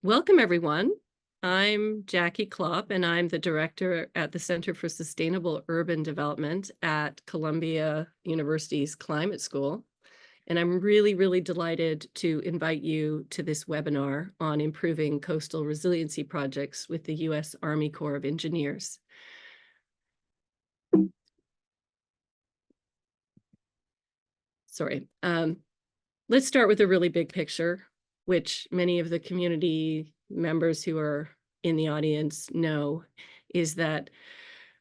Welcome, everyone. I'm Jackie Klopp, and I'm the director at the Center for Sustainable Urban Development at Columbia University's Climate School. And I'm really, really delighted to invite you to this webinar on improving coastal resiliency projects with the U.S. Army Corps of Engineers. Sorry. Let's start with a really big picture, which many of the community members who are in the audience know, is that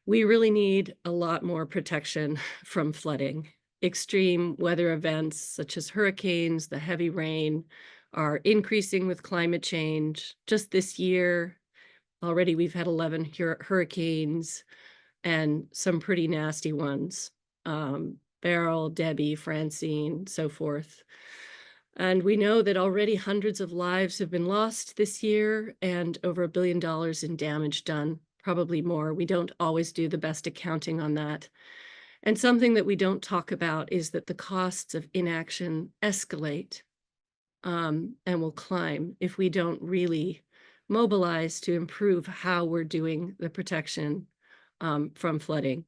we really need a lot more protection from flooding. Extreme weather events such as hurricanes, the heavy rain, are increasing with climate change. Just this year, already we've had 11 hurricanes and some pretty nasty ones. Beryl, Debbie, Francine, so forth. And we know that already hundreds of lives have been lost this year and over $1 billion in damage done, probably more. We don't always do the best accounting on that. And something that we don't talk about is that the costs of inaction escalate and will climb if we don't really mobilize to improve how we're doing the protection from flooding.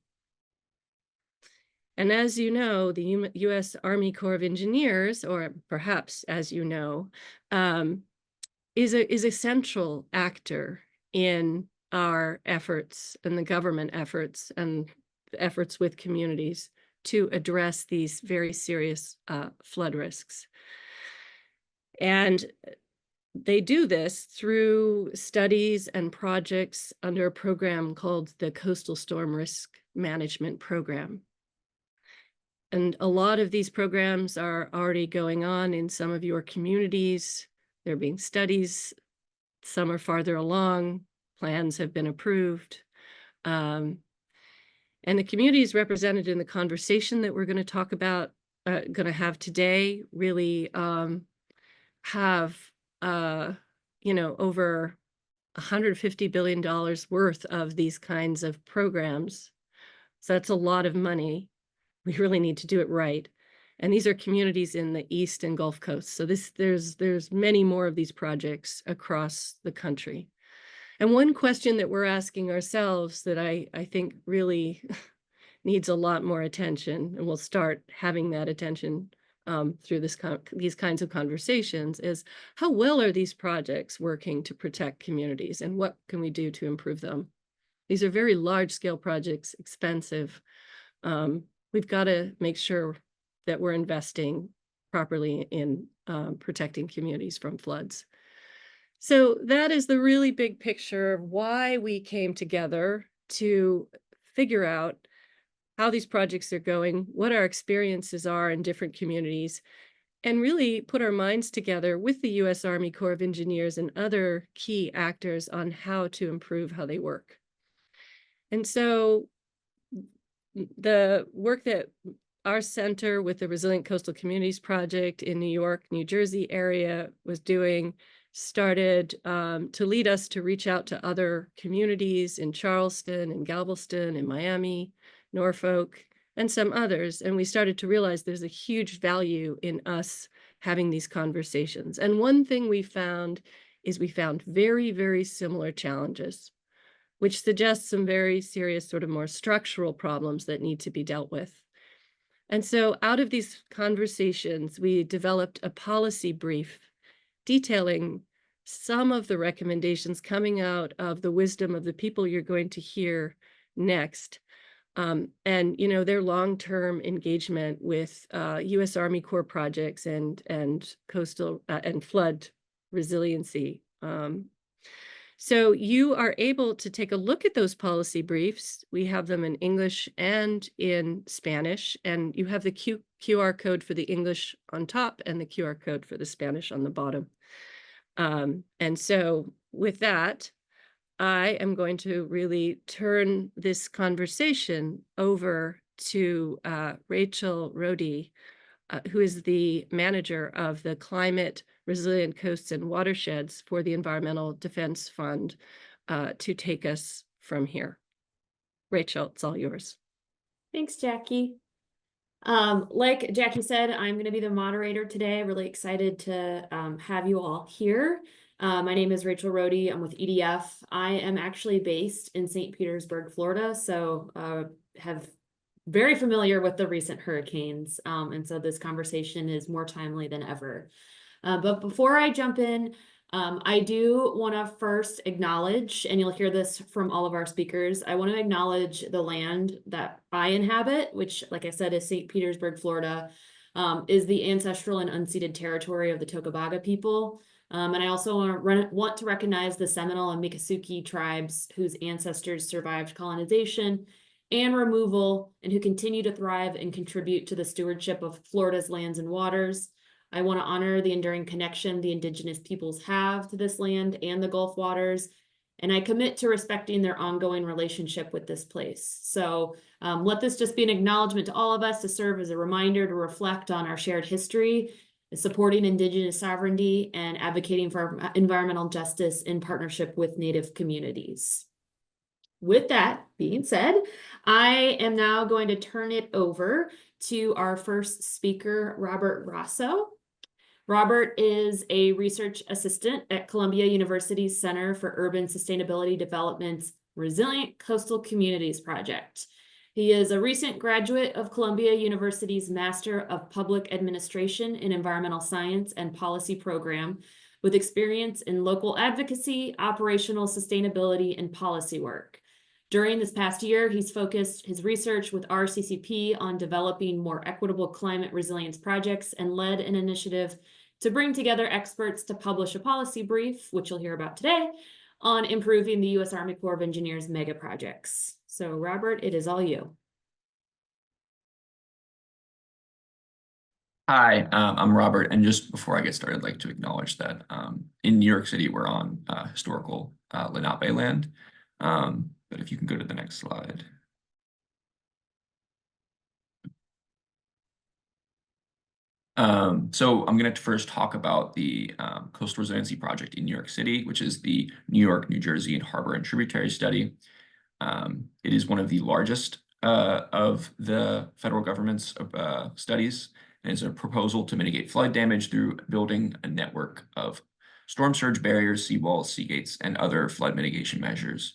And as you know, the U.S. Army Corps of Engineers, or perhaps as you know, is a central actor in our efforts and the government efforts and efforts with communities to address these very serious flood risks. And they do this through studies and projects under a program called the Coastal Storm Risk Management Program. And a lot of these programs are already going on in some of your communities. There are being studies. Some are farther along. Plans have been approved. And the communities represented in the conversation that we're going to talk about, going to have today, really have, over $150 billion worth of these kinds of programs. So that's a lot of money. We really need to do it right. And these are communities in the East and Gulf Coast. So there's many more of these projects across the country. And one question that we're asking ourselves that I think really needs a lot more attention, and we'll start having that attention through these kinds of conversations, is how well are these projects working to protect communities, and what can we do to improve them? These are very large-scale projects, expensive. We've got to make sure that we're investing properly in protecting communities from floods. So that is the really big picture of why we came together to figure out how these projects are going, what our experiences are in different communities, and really put our minds together with the U.S. Army Corps of Engineers and other key actors on how to improve how they work. And so the work that our center with the Resilient Coastal Communities Project in New York, New Jersey area was doing started to lead us to reach out to other communities in Charleston and Galveston and Miami, Norfolk, and some others. And we started to realize there's a huge value in us having these conversations. And one thing we found is we found very, very similar challenges, which suggests some very serious, sort of more structural problems that need to be dealt with. And so out of these conversations, we developed a policy brief detailing some of the recommendations coming out of the wisdom of the people you're going to hear next. And, their long-term engagement with U.S. Army Corps projects and coastal and flood resiliency. So you are able to take a look at those policy briefs. We have them in English and in Spanish, and you have the QR code for the English on top and the QR code for the Spanish on the bottom. And so with that, I am going to really turn this conversation over to Rachel Rohde, who is the manager of the Climate Resilient Coasts and Watersheds for the Environmental Defense Fund, to take us from here. Rachel, it's all yours. Thanks, Jackie. Like Jackie said, I'm going to be the moderator today. Really excited to have you all here. My name is Rachel Rohde. I'm with EDF. I am actually based in St. Petersburg, Florida, so have very familiar with the recent hurricanes. And so this conversation is more timely than ever. But before I jump in, I do want to first acknowledge, and you'll hear this from all of our speakers, I want to acknowledge the land that I inhabit, which, like I said, is St. Petersburg, Florida, is the ancestral and unceded territory of the Tocobaga people. And I also want to recognize the Seminole and Miccosukee tribes whose ancestors survived colonization and removal and who continue to thrive and contribute to the stewardship of Florida's lands and waters. I want to honor the enduring connection the indigenous peoples have to this land and the Gulf waters, and I commit to respecting their ongoing relationship with this place. So let this just be an acknowledgement to all of us to serve as a reminder to reflect on our shared history, supporting indigenous sovereignty, and advocating for environmental justice in partnership with Native communities. With that being said, I am now going to turn it over to our first speaker, Robert Rosso. Robert is a research assistant at Columbia University's Center for Urban Sustainability Development's Resilient Coastal Communities Project. He is a recent graduate of Columbia University's Master of Public Administration in Environmental Science and Policy program, with experience in local advocacy, operational sustainability, and policy work. During this past year, he's focused his research with RCCP on developing more equitable climate resilience projects and led an initiative to bring together experts to publish a policy brief, which you'll hear about today, on improving the U.S. Army Corps of Engineers megaprojects. So Robert, it is all you. Hi, I'm Robert, and just before I get started, I'd like to acknowledge that in New York City, we're on historical Lenape land. But if you can go to the next slide. So I'm going to first talk about the Coastal Resiliency Project in New York City, which is the New York, New Jersey, and Harbor and Tributary Study. It is one of the largest of the federal government's studies, and it's a proposal to mitigate flood damage through building a network of storm surge barriers, seawalls, sea gates, and other flood mitigation measures.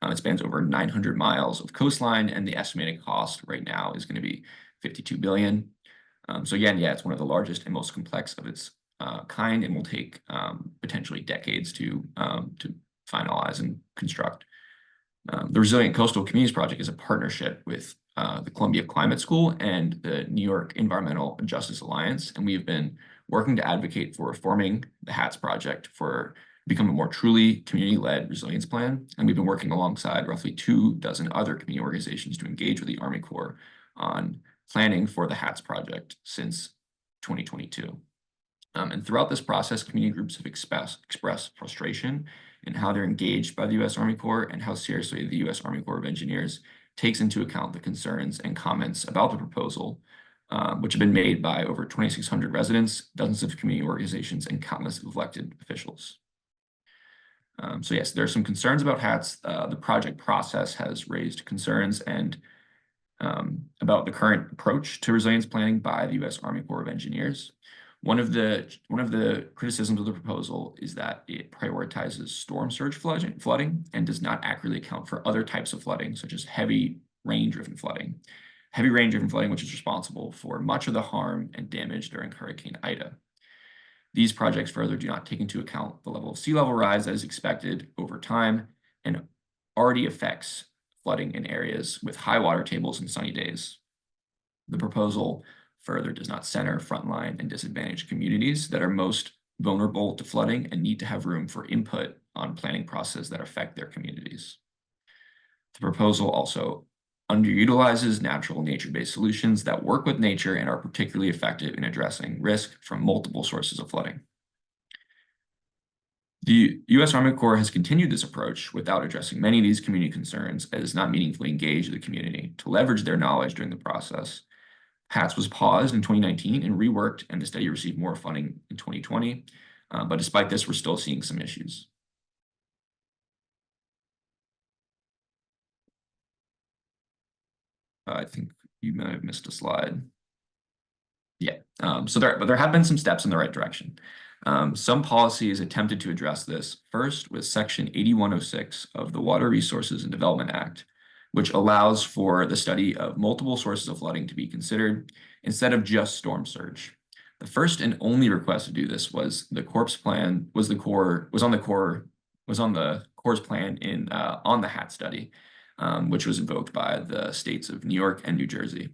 It spans over 900 miles of coastline, and the estimated cost right now is going to be $52 billion. So again, yeah, it's one of the largest and most complex of its kind, and will take potentially decades to finalize and construct. The Resilient Coastal Communities Project is a partnership with the Columbia Climate School and the New York Environmental Justice Alliance, and we've been working to advocate for reforming the HATS project for become a more truly community-led resilience plan. And we've been working alongside roughly 24 other community organizations to engage with the Army Corps on planning for the HATS project since 2022. And throughout this process, community groups have expressed frustration in how they're engaged by the U.S. Army Corps and how seriously the U.S. Army Corps of Engineers takes into account the concerns and comments about the proposal, which have been made by over 2,600 residents, dozens of community organizations, and countless elected officials. So yes, there are some concerns about HATS. The project process has raised concerns and about the current approach to resilience planning by the U.S. Army Corps of Engineers. One of the criticisms of the proposal is that it prioritizes storm surge flooding and does not accurately account for other types of flooding, such as heavy rain-driven flooding. Heavy rain-driven flooding, which is responsible for much of the harm and damage during Hurricane Ida. These projects further do not take into account the level of sea level rise that is expected over time and already affects flooding in areas with high water tables and sunny days. The proposal further does not center frontline and disadvantaged communities that are most vulnerable to flooding and need to have room for input on planning processes that affect their communities. The proposal also underutilizes natural nature-based solutions that work with nature and are particularly effective in addressing risk from multiple sources of flooding. The U.S. Army Corps has continued this approach without addressing many of these community concerns, as it's not meaningfully engaged the community to leverage their knowledge during the process. HATS was paused in 2019 and reworked, and the study received more funding in 2020. But despite this, we're still seeing some issues. I think you might have missed a slide. Yeah, but there have been some steps in the right direction. Some policies attempted to address this, first with Section 8106 of the Water Resources and Development Act, which allows for the study of multiple sources of flooding to be considered instead of just storm surge. The first and only request to do this was the Corps plan, was on the Corps plan on the HAT study, which was invoked by the states of New York and New Jersey.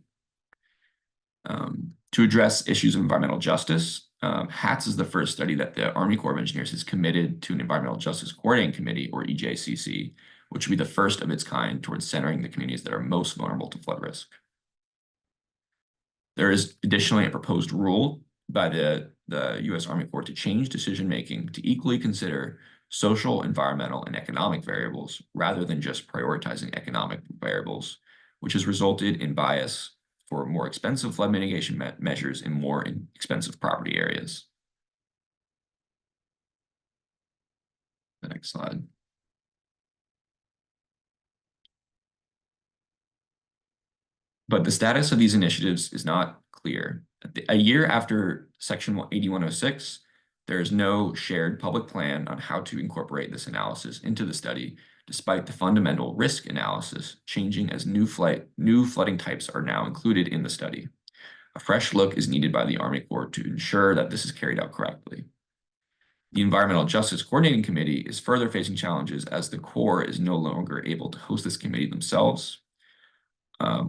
To address issues of environmental justice, HATS is the first study that the Army Corps of Engineers has committed to an Environmental Justice Coordinating Committee, or EJCC, which will be the first of its kind towards centering the communities that are most vulnerable to flood risk. There is additionally a proposed rule by the U.S. Army Corps to change decision-making to equally consider social, environmental, and economic variables rather than just prioritizing economic variables, which has resulted in bias for more expensive flood mitigation measures in more expensive property areas. The next slide. But the status of these initiatives is not clear. A year after Section 8106, there is no shared public plan on how to incorporate this analysis into the study, despite the fundamental risk analysis changing as new flooding types are now included in the study. A fresh look is needed by the Army Corps to ensure that this is carried out correctly. The Environmental Justice Coordinating Committee is further facing challenges as the Corps is no longer able to host this committee themselves.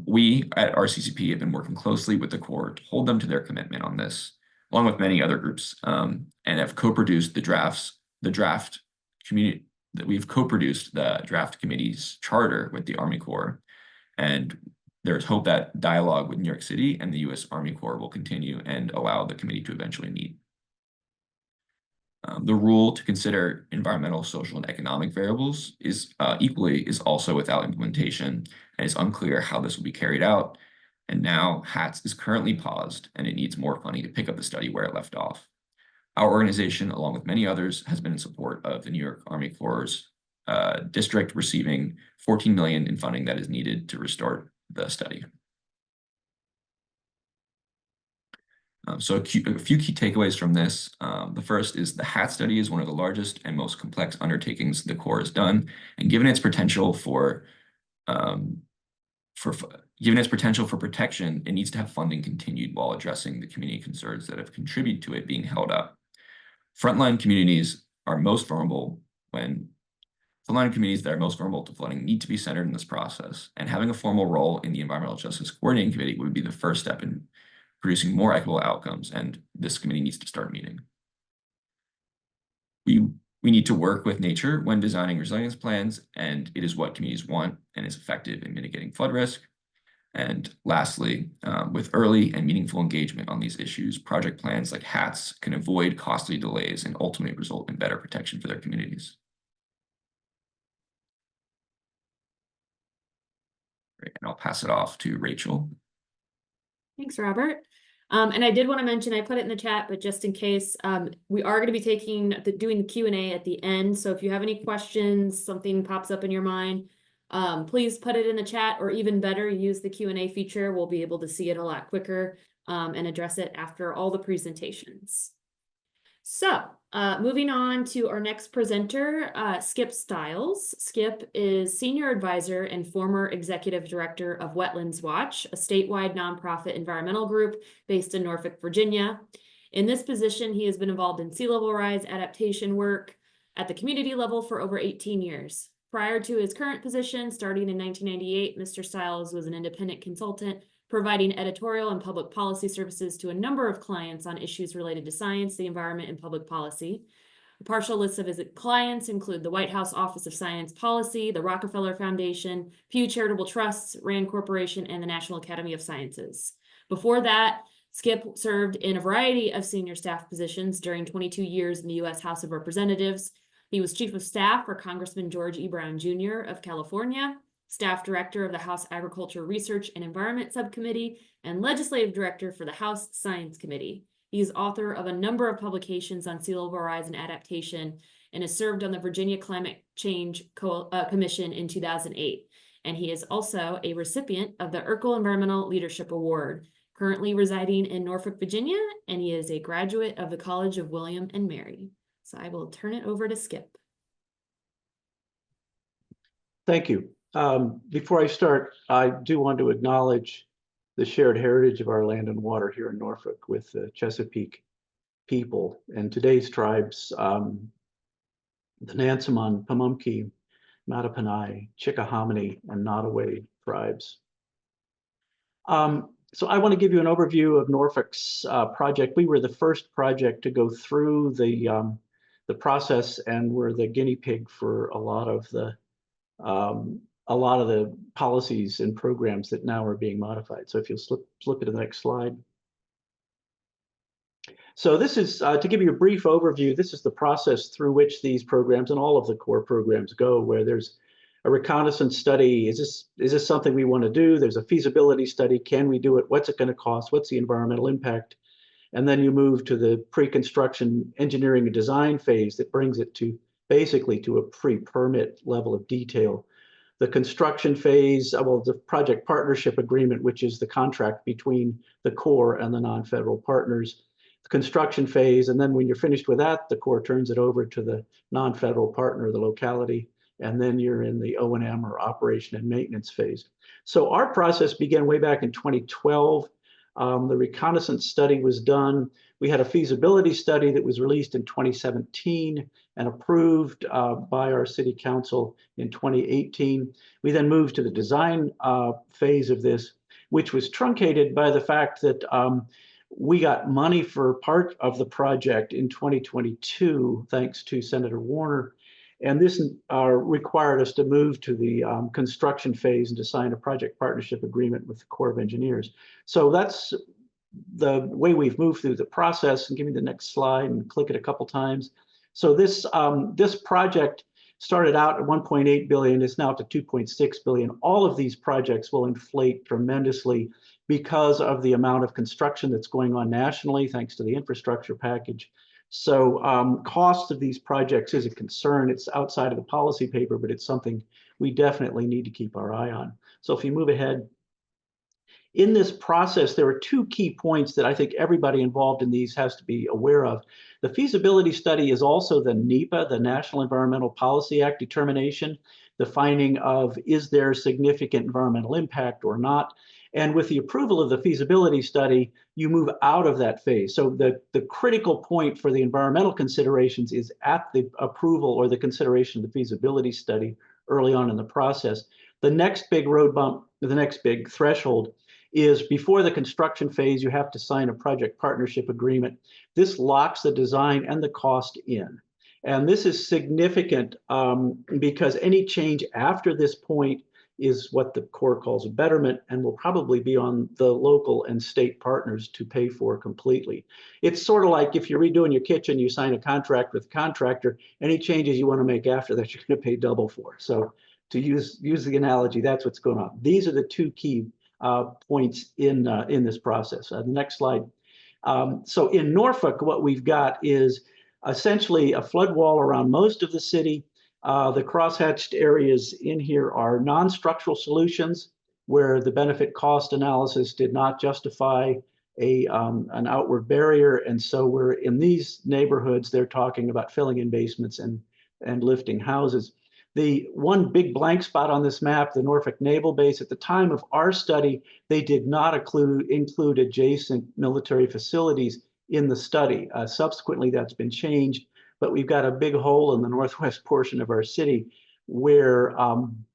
We at RCCP have been working closely with the Corps to hold them to their commitment on this, along with many other groups, and have co-produced the draft committee's charter with the Army Corps. And there's hope that dialogue with New York City and the U.S. Army Corps will continue and allow the committee to eventually meet. The rule to consider environmental, social, and economic variables is also without implementation, and it's unclear how this will be carried out. And now HATS is currently paused, and it needs more funding to pick up the study where it left off. Our organization, along with many others, has been in support of the New York Army Corps' district receiving $14 million in funding that is needed to restart the study. So a few key takeaways from this. The first is the HAT study is one of the largest and most complex undertakings the Corps has done, and given its potential for protection, it needs to have funding continued while addressing the community concerns that have contributed to it being held up. Frontline communities that are most vulnerable to flooding need to be centered in this process, and having a formal role in the Environmental Justice Coordinating Committee would be the first step in producing more equitable outcomes, and this committee needs to start meeting. We need to work with nature when designing resilience plans, and it is what communities want and is effective in mitigating flood risk. And lastly, with early and meaningful engagement on these issues, project plans like HATS can avoid costly delays and ultimately result in better protection for their communities. Great, and I'll pass it off to Rachel. Thanks, Robert. And I did want to mention, I put it in the chat, but just in case, we are going to be doing the Q&A at the end. So if you have any questions, something pops up in your mind, please put it in the chat, or even better, use the Q&A feature. We'll be able to see it a lot quicker and address it after all the presentations. So moving on to our next presenter, Skip Stiles. Skip is Senior Advisor and former Executive Director of Wetlands Watch, a statewide nonprofit environmental group based in Norfolk, Virginia. In this position, he has been involved in sea level rise adaptation work at the community level for over 18 years. Prior to his current position, starting in 1998, Mr. Stiles was an independent consultant providing editorial and public policy services to a number of clients on issues related to science, the environment, and public policy. A partial list of his clients include the White House Office of Science Policy, the Rockefeller Foundation, Pew Charitable Trusts, RAND Corporation, and the National Academy of Sciences. Before that, Skip served in a variety of senior staff positions during 22 years in the U.S. House of Representatives. He was Chief of Staff for Congressman George E. Brown Jr. of California, Staff Director of the House Agriculture Research and Environment Subcommittee, and Legislative Director for the House Science Committee. He is author of a number of publications on sea level rise and adaptation, and has served on the Virginia Climate Change Commission in 2008. And he is also a recipient of the Urkel Environmental Leadership Award, currently residing in Norfolk, Virginia, and he is a graduate of the College of William and Mary. So I will turn it over to Skip. Thank you. Before I start, I do want to acknowledge the shared heritage of our land and water here in Norfolk with the Chesapeake people and today's tribes, the Nansemond, Pamunkey, Mattaponi, Chickahominy, and Nottoway tribes. So I want to give you an overview of Norfolk's project. We were the first project to go through the process, and we're the guinea pig for a lot of the policies and programs that now are being modified. So if you'll flip it to the next slide. So this is, to give you a brief overview, this is the process through which these programs and all of the core programs go, where there's a reconnaissance study. Is this something we want to do? There's a feasibility study. Can we do it? What's it going to cost? What's the environmental impact? And then you move to the pre-construction engineering and design phase that brings it to basically to a pre-permit level of detail. The construction phase, well, the project partnership agreement, which is the contract between the Corps and the non-federal partners. The construction phase, and then when you're finished with that, the Corps turns it over to the non-federal partner, the locality, and then you're in the O&M or operation and maintenance phase. So our process began way back in 2012. The reconnaissance study was done. We had a feasibility study that was released in 2017 and approved by our city council in 2018. We then moved to the design phase of this, which was truncated by the fact that we got money for part of the project in 2022, thanks to Senator Warner. And this required us to move to the construction phase and to sign a project partnership agreement with the Corps of Engineers. So that's the way we've moved through the process. And give me the next slide and click it a couple times. So this project started out at 1.8 billion, it's now up to 2.6 billion. All of these projects will inflate tremendously because of the amount of construction that's going on nationally, thanks to the infrastructure package. So cost of these projects is a concern. It's outside of the policy paper, but it's something we definitely need to keep our eye on. So if you move ahead. In this process, there are two key points that I think everybody involved in these has to be aware of. The feasibility study is also the NEPA, the National Environmental Policy Act determination, the finding of is there significant environmental impact or not. And with the approval of the feasibility study, you move out of that phase. So the critical point for the environmental considerations is at the approval or the consideration of the feasibility study early on in the process. The next big road bump, the next big threshold is before the construction phase, you have to sign a project partnership agreement. This locks the design and the cost in. And this is significant because any change after this point is what the Corps calls a betterment and will probably be on the local and state partners to pay for completely. It's sort of like if you're redoing your kitchen, you sign a contract with the contractor, any changes you want to make after that, you're going to pay double for. So to use the analogy, that's what's going on. These are the two key points in this process. The next slide. So in Norfolk, what we've got is essentially a flood wall around most of the city. The crosshatched areas in here are non-structural solutions where the benefit cost analysis did not justify an outward barrier. And so we're in these neighborhoods, they're talking about filling in basements and lifting houses. The one big blank spot on this map, the Norfolk Naval Base, at the time of our study, they did not include adjacent military facilities in the study. Subsequently, that's been changed, but we've got a big hole in the northwest portion of our city where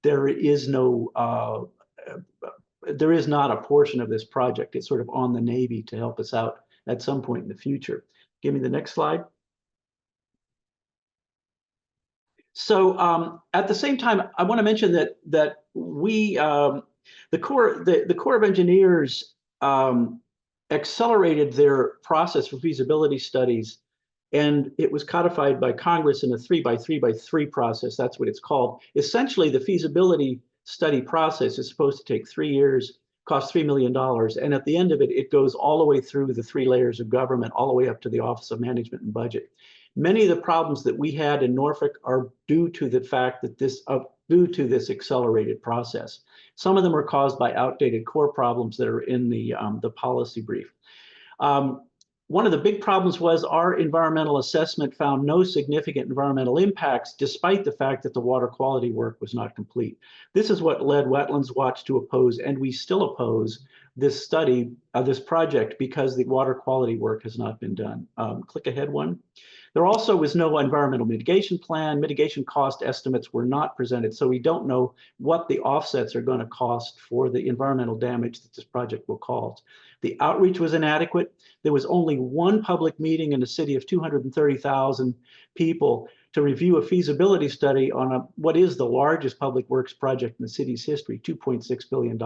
there is not a portion of this project. It's sort of on the Navy to help us out at some point in the future. Give me the next slide. So at the same time, I want to mention that we, the Corps of Engineers accelerated their process for feasibility studies, and it was codified by Congress in a 3x3x3 process. That's what it's called. Essentially, the feasibility study process is supposed to take 3 years, cost $3 million, and at the end of it, it goes all the way through the 3 layers of government, all the way up to the Office of Management and Budget. Many of the problems that we had in Norfolk are due to the fact that due to this accelerated process. Some of them are caused by outdated core problems that are in the policy brief. One of the big problems was our environmental assessment found no significant environmental impacts, despite the fact that the water quality work was not complete. This is what led Wetlands Watch to oppose, and we still oppose, this study, this project, because the water quality work has not been done. Click ahead one. There also was no environmental mitigation plan. Mitigation cost estimates were not presented, so we don't know what the offsets are going to cost for the environmental damage that this project will cause. The outreach was inadequate. There was only one public meeting in a city of 230,000 people to review a feasibility study on what is the largest public works project in the city's history, $2.6 billion.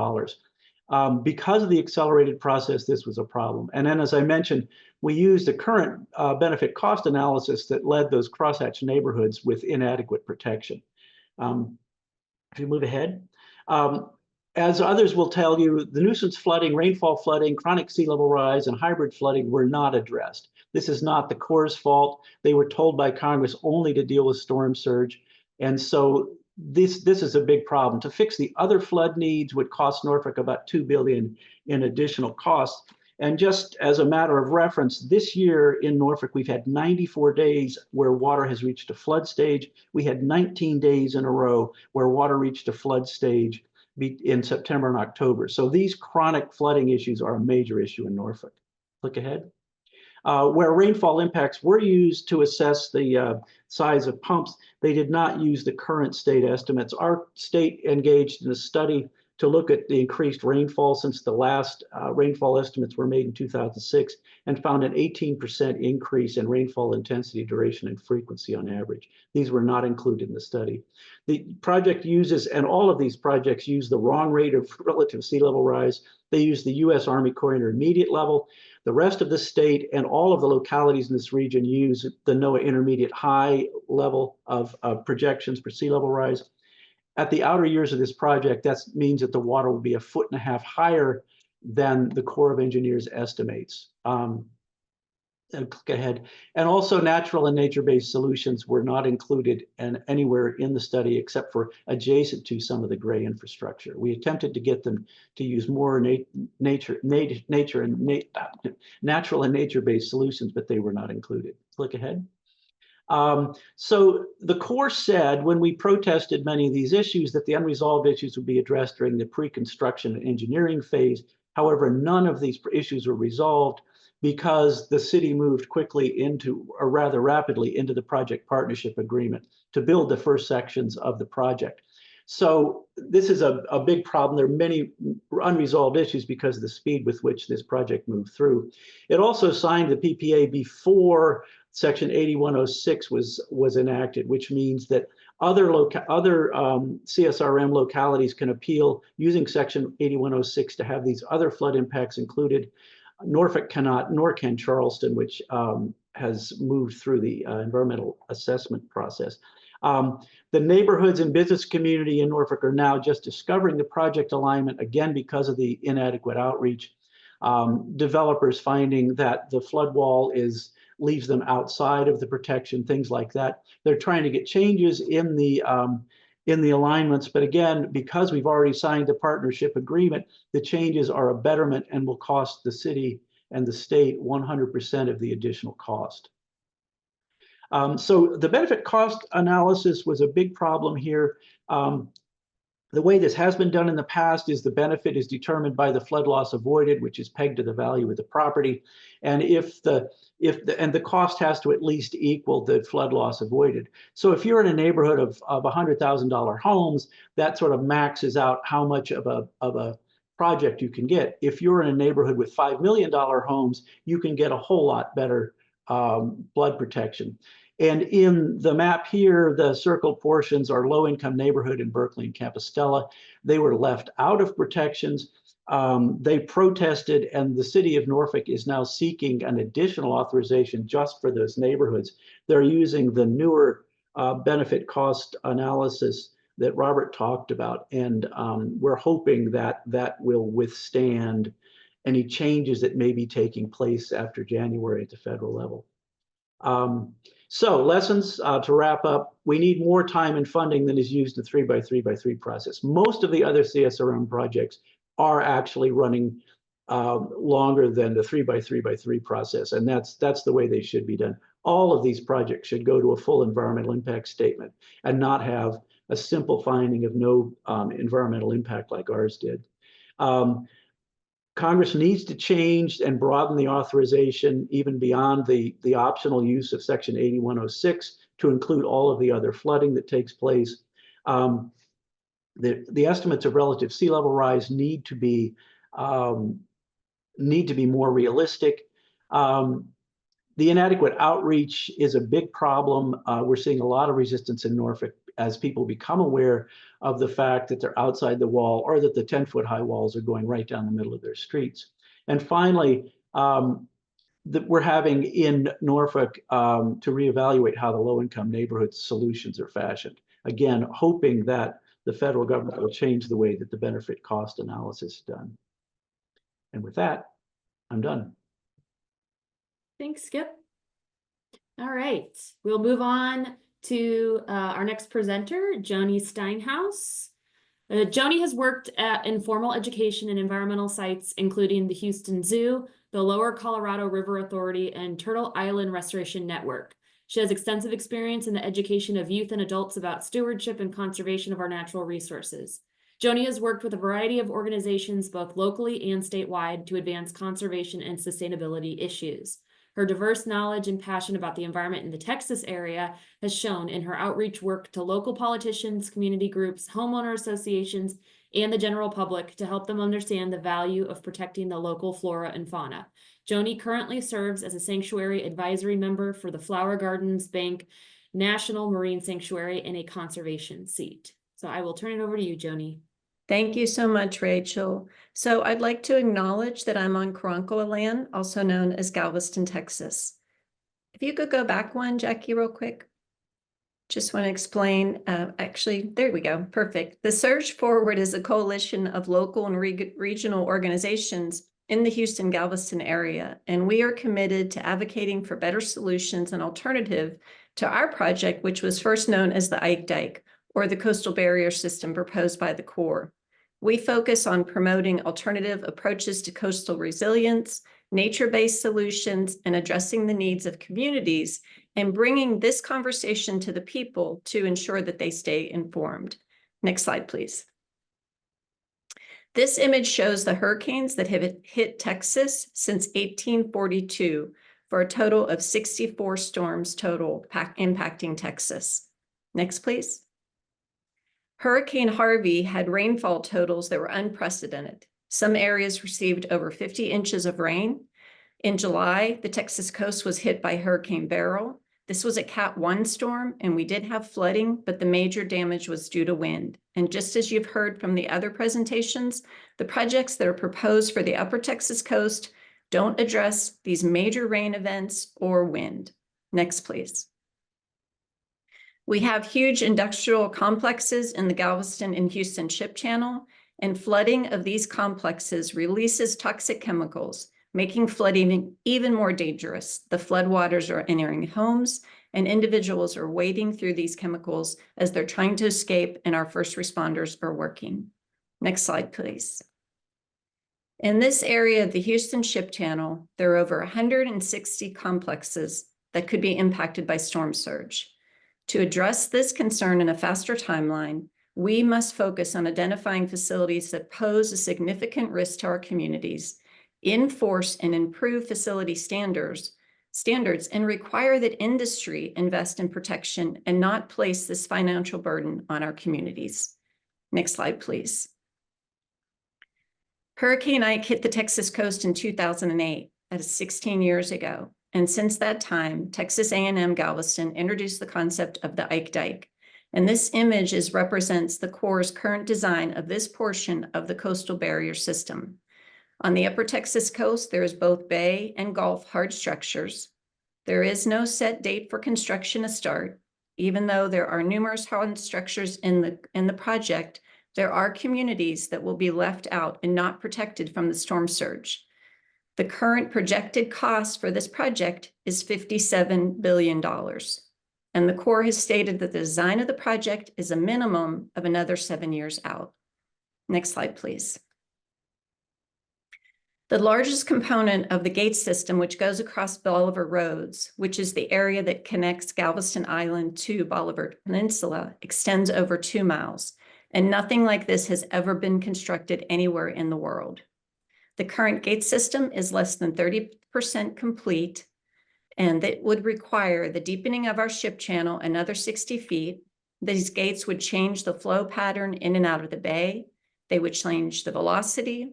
Because of the accelerated process, this was a problem. And then, as I mentioned, we used the current benefit cost analysis that led those crosshatch neighborhoods with inadequate protection. If you move ahead. As others will tell you, the nuisance flooding, rainfall flooding, chronic sea level rise, and hybrid flooding were not addressed. This is not the Corps' fault. They were told by Congress only to deal with storm surge. And so this is a big problem. To fix the other flood needs would cost Norfolk about $2 billion in additional costs. And just as a matter of reference, this year in Norfolk, we've had 94 days where water has reached a flood stage. We had 19 days in a row where water reached a flood stage in September and October. So these chronic flooding issues are a major issue in Norfolk. Click ahead. Where rainfall impacts were used to assess the size of pumps, they did not use the current state estimates. Our state engaged in a study to look at the increased rainfall since the last rainfall estimates were made in 2006 and found an 18% increase in rainfall intensity, duration, and frequency on average. These were not included in the study. The project uses, and all of these projects use the wrong rate of relative sea level rise. They use the U.S. Army Corps intermediate level. The rest of the state and all of the localities in this region use the NOAA intermediate high level of projections for sea level rise. At the outer years of this project, that means that the water will be 1.5 feet higher than the Corps of Engineers estimates. And click ahead. And also natural and nature-based solutions were not included anywhere in the study except for adjacent to some of the gray infrastructure. We attempted to get them to use more natural and nature-based solutions, but they were not included. Click ahead. So the Corps said when we protested many of these issues that the unresolved issues would be addressed during the pre-construction and engineering phase. However, none of these issues were resolved because the city moved quickly into, or rather rapidly, into the project partnership agreement to build the first sections of the project. So this is a big problem. There are many unresolved issues because of the speed with which this project moved through. It also signed the PPA before Section 8106 was enacted, which means that other CSRM localities can appeal using Section 8106 to have these other flood impacts included. Norfolk cannot, nor can Charleston, which has moved through the environmental assessment process. The neighborhoods and business community in Norfolk are now just discovering the project alignment, again, because of the inadequate outreach. Developers finding that the flood wall leaves them outside of the protection, things like that. They're trying to get changes in the alignments, but again, because we've already signed the partnership agreement, the changes are a betterment and will cost the city and the state 100% of the additional cost. So the benefit cost analysis was a big problem here. The way this has been done in the past is the benefit is determined by the flood loss avoided, which is pegged to the value of the property. And the cost has to at least equal the flood loss avoided. So if you're in a neighborhood of $100,000 homes, that sort of maxes out how much of a project you can get. If you're in a neighborhood with $5 million homes, you can get a whole lot better flood protection. And in the map here, the circled portions are low-income neighborhood in Berkeley and Compostela. They were left out of protections. They protested, and the city of Norfolk is now seeking an additional authorization just for those neighborhoods. They're using the newer benefit cost analysis that Robert talked about, and we're hoping that that will withstand any changes that may be taking place after January at the federal level. So lessons to wrap up, we need more time and funding than is used in 3x3x3 process. Most of the other CSRM projects are actually running longer than the 3x3x3 process, and that's the way they should be done. All of these projects should go to a full environmental impact statement and not have a simple finding of no environmental impact like ours did. Congress needs to change and broaden the authorization even beyond the optional use of Section 8106 to include all of the other flooding that takes place. The estimates of relative sea level rise need to be more realistic. The inadequate outreach is a big problem. We're seeing a lot of resistance in Norfolk as people become aware of the fact that they're outside the wall or that the 10-foot high walls are going right down the middle of their streets. And finally, that we're having in Norfolk to reevaluate how the low-income neighborhood solutions are fashioned. Again, hoping that the federal government will change the way that the benefit cost analysis is done. And with that, I'm done. Thanks, Skip. All right, we'll move on to our next presenter, Joni Steinhaus. Joni has worked at informal education and environmental sites, including the Houston Zoo, the Lower Colorado River Authority, and Turtle Island Restoration Network. She has extensive experience in the education of youth and adults about stewardship and conservation of our natural resources. Joni has worked with a variety of organizations, both locally and statewide, to advance conservation and sustainability issues. Her diverse knowledge and passion about the environment in the Texas area has shown in her outreach work to local politicians, community groups, homeowner associations, and the general public to help them understand the value of protecting the local flora and fauna. Joni currently serves as a sanctuary advisory member for the Flower Gardens Bank National Marine Sanctuary in a conservation seat. So I will turn it over to you, Joni. Thank you so much, Rachel. So I'd like to acknowledge that I'm on Karankawa land, also known as Galveston, Texas. If you could go back one, Jackie, real quick. Just want to explain, actually, there we go, perfect. The Surge Forward is a coalition of local and regional organizations in the Houston-Galveston area, and we are committed to advocating for better solutions and alternative to our project, which was first known as the Ike Dike, or the coastal barrier system proposed by the Corps. We focus on promoting alternative approaches to coastal resilience, nature-based solutions, and addressing the needs of communities, and bringing this conversation to the people to ensure that they stay informed. Next slide, please. This image shows the hurricanes that have hit Texas since 1842 for a total of 64 storms total impacting Texas. Next, please. Hurricane Harvey had rainfall totals that were unprecedented. Some areas received over 50 inches of rain. In July, the Texas coast was hit by Hurricane Beryl. This was a Cat 1 storm, and we did have flooding, but the major damage was due to wind. And just as you've heard from the other presentations, the projects that are proposed for the upper Texas coast don't address these major rain events or wind. Next, please. We have huge industrial complexes in the Galveston and Houston Ship Channel, and flooding of these complexes releases toxic chemicals, making flooding even more dangerous. The floodwaters are entering homes, and individuals are wading through these chemicals as they're trying to escape, and our first responders are working. Next slide, please. In this area of the Houston Ship Channel, there are over 160 complexes that could be impacted by storm surge. To address this concern in a faster timeline, we must focus on identifying facilities that pose a significant risk to our communities, enforce and improve facility standards, and require that industry invest in protection and not place this financial burden on our communities. Next slide, please. Hurricane Ike hit the Texas coast in 2008, that is 16 years ago. And since that time, Texas A&M Galveston introduced the concept of the Ike Dike. And this image represents the Corps' current design of this portion of the coastal barrier system. On the upper Texas coast, there is both bay and gulf hard structures. There is no set date for construction to start. Even though there are numerous hard structures in the project, there are communities that will be left out and not protected from the storm surge. The current projected cost for this project is $57 billion. And the Corps has stated that the design of the project is a minimum of another 7 years out. Next slide, please. The largest component of the gate system, which goes across Bolivar Roads, which is the area that connects Galveston Island to Bolivar Peninsula, extends over 2 miles. And nothing like this has ever been constructed anywhere in the world. The current gate system is less than 30% complete, and that would require the deepening of our ship channel another 60 feet. These gates would change the flow pattern in and out of the bay. They would change the velocity,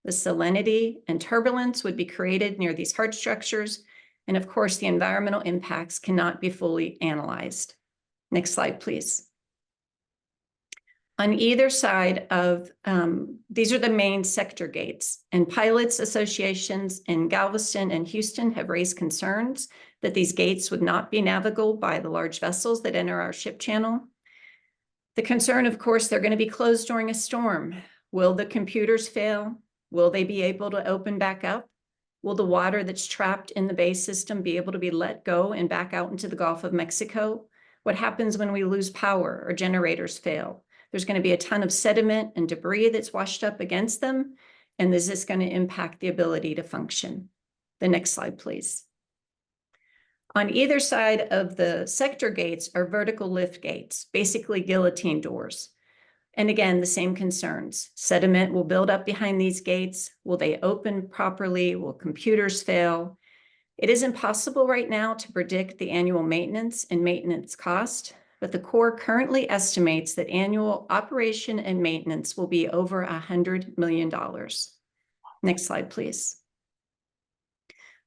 the salinity, and turbulence would be created near these hard structures. And of course, the environmental impacts cannot be fully analyzed. Next slide, please. On either side of, these are the main sector gates, and pilots associations in Galveston and Houston have raised concerns that these gates would not be navigable by the large vessels that enter our ship channel. The concern, of course, they're going to be closed during a storm. Will the computers fail? Will they be able to open back up? Will the water that's trapped in the bay system be able to be let go and back out into the Gulf of Mexico? What happens when we lose power or generators fail? There's going to be a ton of sediment and debris that's washed up against them. And is this going to impact the ability to function? The next slide, please. On either side of the sector gates are vertical lift gates, basically guillotine doors. And again, the same concerns. Sediment will build up behind these gates. Will they open properly? Will computers fail? It is impossible right now to predict the annual maintenance and maintenance cost, but the Corps currently estimates that annual operation and maintenance will be over $100 million. Next slide, please.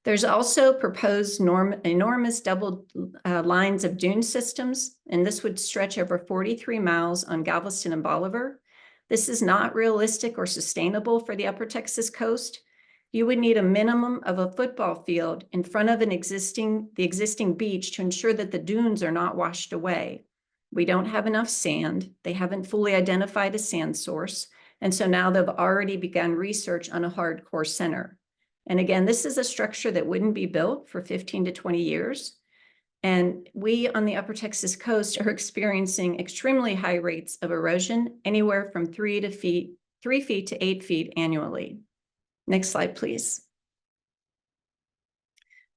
There's also proposed enormous double lines of dune systems, and this would stretch over 43 miles on Galveston and Bolivar. This is not realistic or sustainable for the Upper Texas coast. You would need a minimum of a football field in front of the existing beach to ensure that the dunes are not washed away. We don't have enough sand. They haven't fully identified a sand source, and so now they've already begun research on a hardcore center. And again, this is a structure that wouldn't be built for 15 to 20 years. And we on the Upper Texas coast are experiencing extremely high rates of erosion, anywhere from 3 feet to 8 feet annually. Next slide, please.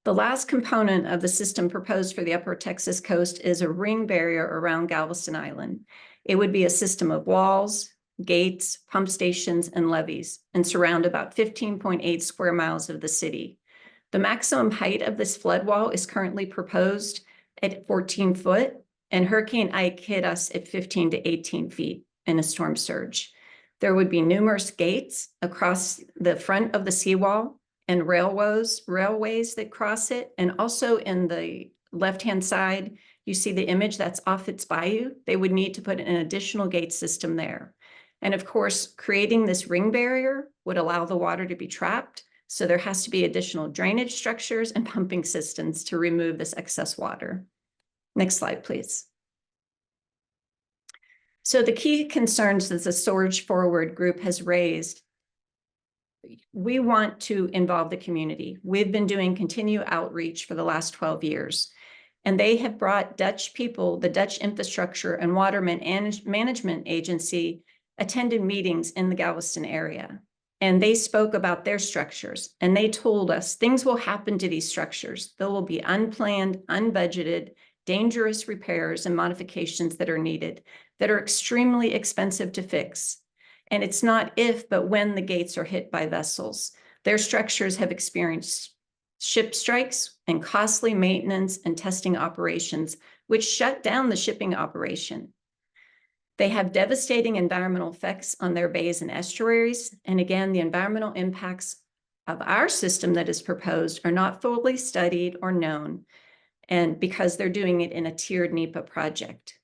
The last component of the system proposed for the Upper Texas coast is a ring barrier around Galveston Island. It would be a system of walls, gates, pump stations, and levees, and surround about 15.8 square miles of the city. The maximum height of this flood wall is currently proposed at 14 foot, and Hurricane Ike hit us at 15 to 18 feet in a storm surge. There would be numerous gates across the front of the seawall and railways that cross it, and also in the left-hand side, you see the image that's off its bayou. They would need to put an additional gate system there. And of course, creating this ring barrier would allow the water to be trapped. So there has to be additional drainage structures and pumping systems to remove this excess water. Next slide, please. So the key concerns that the Storage Forward group has raised, we want to involve the community. We've been doing continued outreach for the last 12 years. And they have brought Dutch people, the Dutch Infrastructure and Water Management Agency, attended meetings in the Galveston area, and they spoke about their structures, and they told us things will happen to these structures. There will be unplanned, unbudgeted, dangerous repairs and modifications that are needed that are extremely expensive to fix. And it's not if, but when the gates are hit by vessels. Their structures have experienced ship strikes and costly maintenance and testing operations, which shut down the shipping operation. They have devastating environmental effects on their bays and estuaries. And again, the environmental impacts of our system that is proposed are not fully studied or known, and because they're doing it in a tiered NEPA project.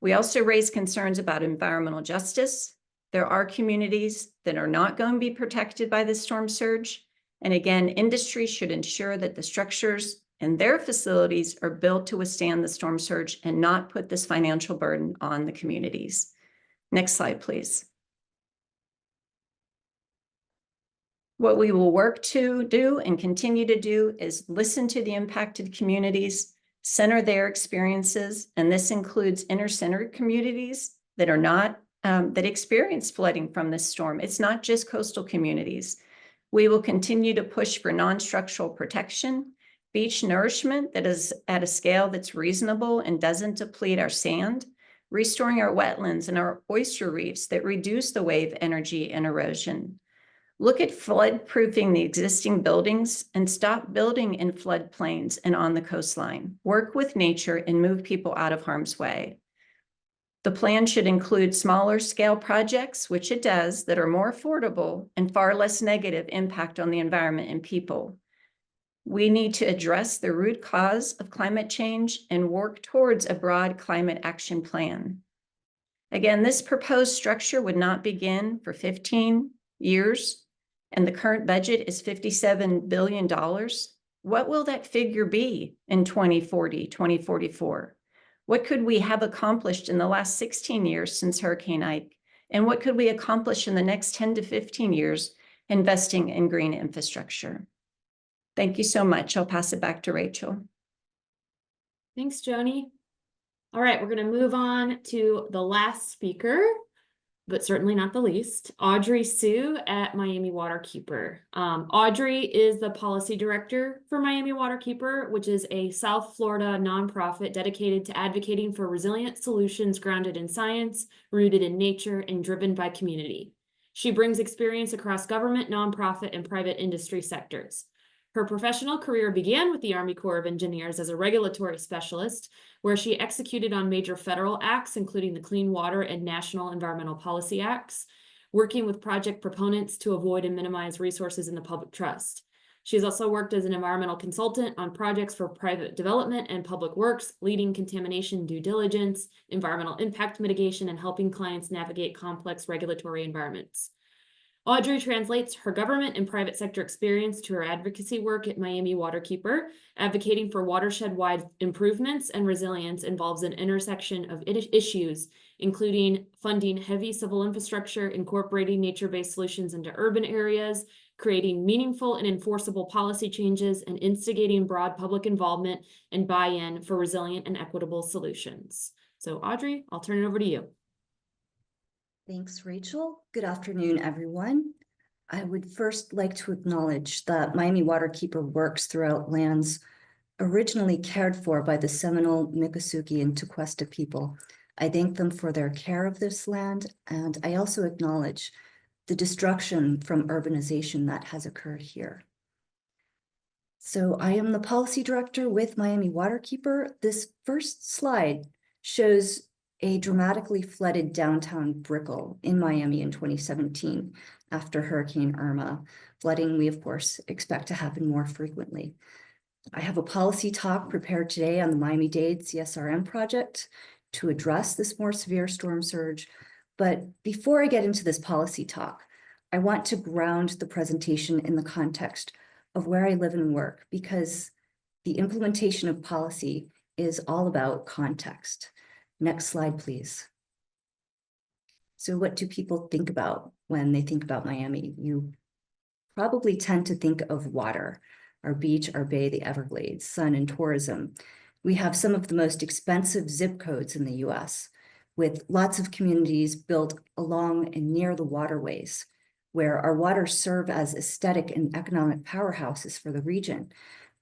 We also raise concerns about environmental justice. There are communities that are not going to be protected by this storm surge. And again, industry should ensure that the structures and their facilities are built to withstand the storm surge and not put this financial burden on the communities. Next slide, please. What we will work to do and continue to do is listen to the impacted communities, center their experiences, and this includes inner-centered communities that are not, that experience flooding from this storm. It's not just coastal communities. We will continue to push for non-structural protection, beach nourishment that is at a scale that's reasonable and doesn't deplete our sand, restoring our wetlands and our oyster reefs that reduce the wave energy and erosion. Look at flood-proofing the existing buildings and stop building in floodplains and on the coastline. Work with nature and move people out of harm's way. The plan should include smaller scale projects, which it does, that are more affordable and far less negative impact on the environment and people. We need to address the root cause of climate change and work towards a broad climate action plan. Again, this proposed structure would not begin for 15 years, and the current budget is $57 billion. What will that figure be in 2040, 2044? What could we have accomplished in the last 16 years since Hurricane Ike? And what could we accomplish in the next 10 to 15 years investing in green infrastructure? Thank you so much. I'll pass it back to Rachel. Thanks, Joni. All right, we're going to move on to the last speaker, but certainly not the least, Audrey Sue at Miami Waterkeeper. Audrey is the policy director for Miami Waterkeeper, which is a South Florida nonprofit dedicated to advocating for resilient solutions grounded in science, rooted in nature, and driven by community. She brings experience across government, nonprofit, and private industry sectors. Her professional career began with the Army Corps of Engineers as a regulatory specialist, where she executed on major federal acts, including the Clean Water and National Environmental Policy Acts, working with project proponents to avoid and minimize resources in the public trust. She has also worked as an environmental consultant on projects for private development and public works, leading contamination due diligence, environmental impact mitigation, and helping clients navigate complex regulatory environments. Audrey translates her government and private sector experience to her advocacy work at Miami Waterkeeper. Advocating for watershed-wide improvements and resilience involves an intersection of issues, including funding heavy civil infrastructure, incorporating nature-based solutions into urban areas, creating meaningful and enforceable policy changes, and instigating broad public involvement and buy-in for resilient and equitable solutions. So Audrey, I'll turn it over to you. Thanks, Rachel. Good afternoon, everyone. I would first like to acknowledge that Miami Waterkeeper works throughout lands originally cared for by the Seminole, Miccosukee, and Tequesta people. I thank them for their care of this land, and I also acknowledge the destruction from urbanization that has occurred here. So I am the policy director with Miami Waterkeeper. This first slide shows a dramatically flooded downtown Brickell in Miami in 2017 after Hurricane Irma. Flooding, we of course expect to happen more frequently. I have a policy talk prepared today on the Miami-Dade CSRM project to address this more severe storm surge. But before I get into this policy talk, I want to ground the presentation in the context of where I live and work, because the implementation of policy is all about context. Next slide, please. So what do people think about when they think about Miami? You probably tend to think of water, our beach, our bay, the Everglades, sun, and tourism. We have some of the most expensive zip codes in the US, with lots of communities built along and near the waterways, where our waters serve as aesthetic and economic powerhouses for the region.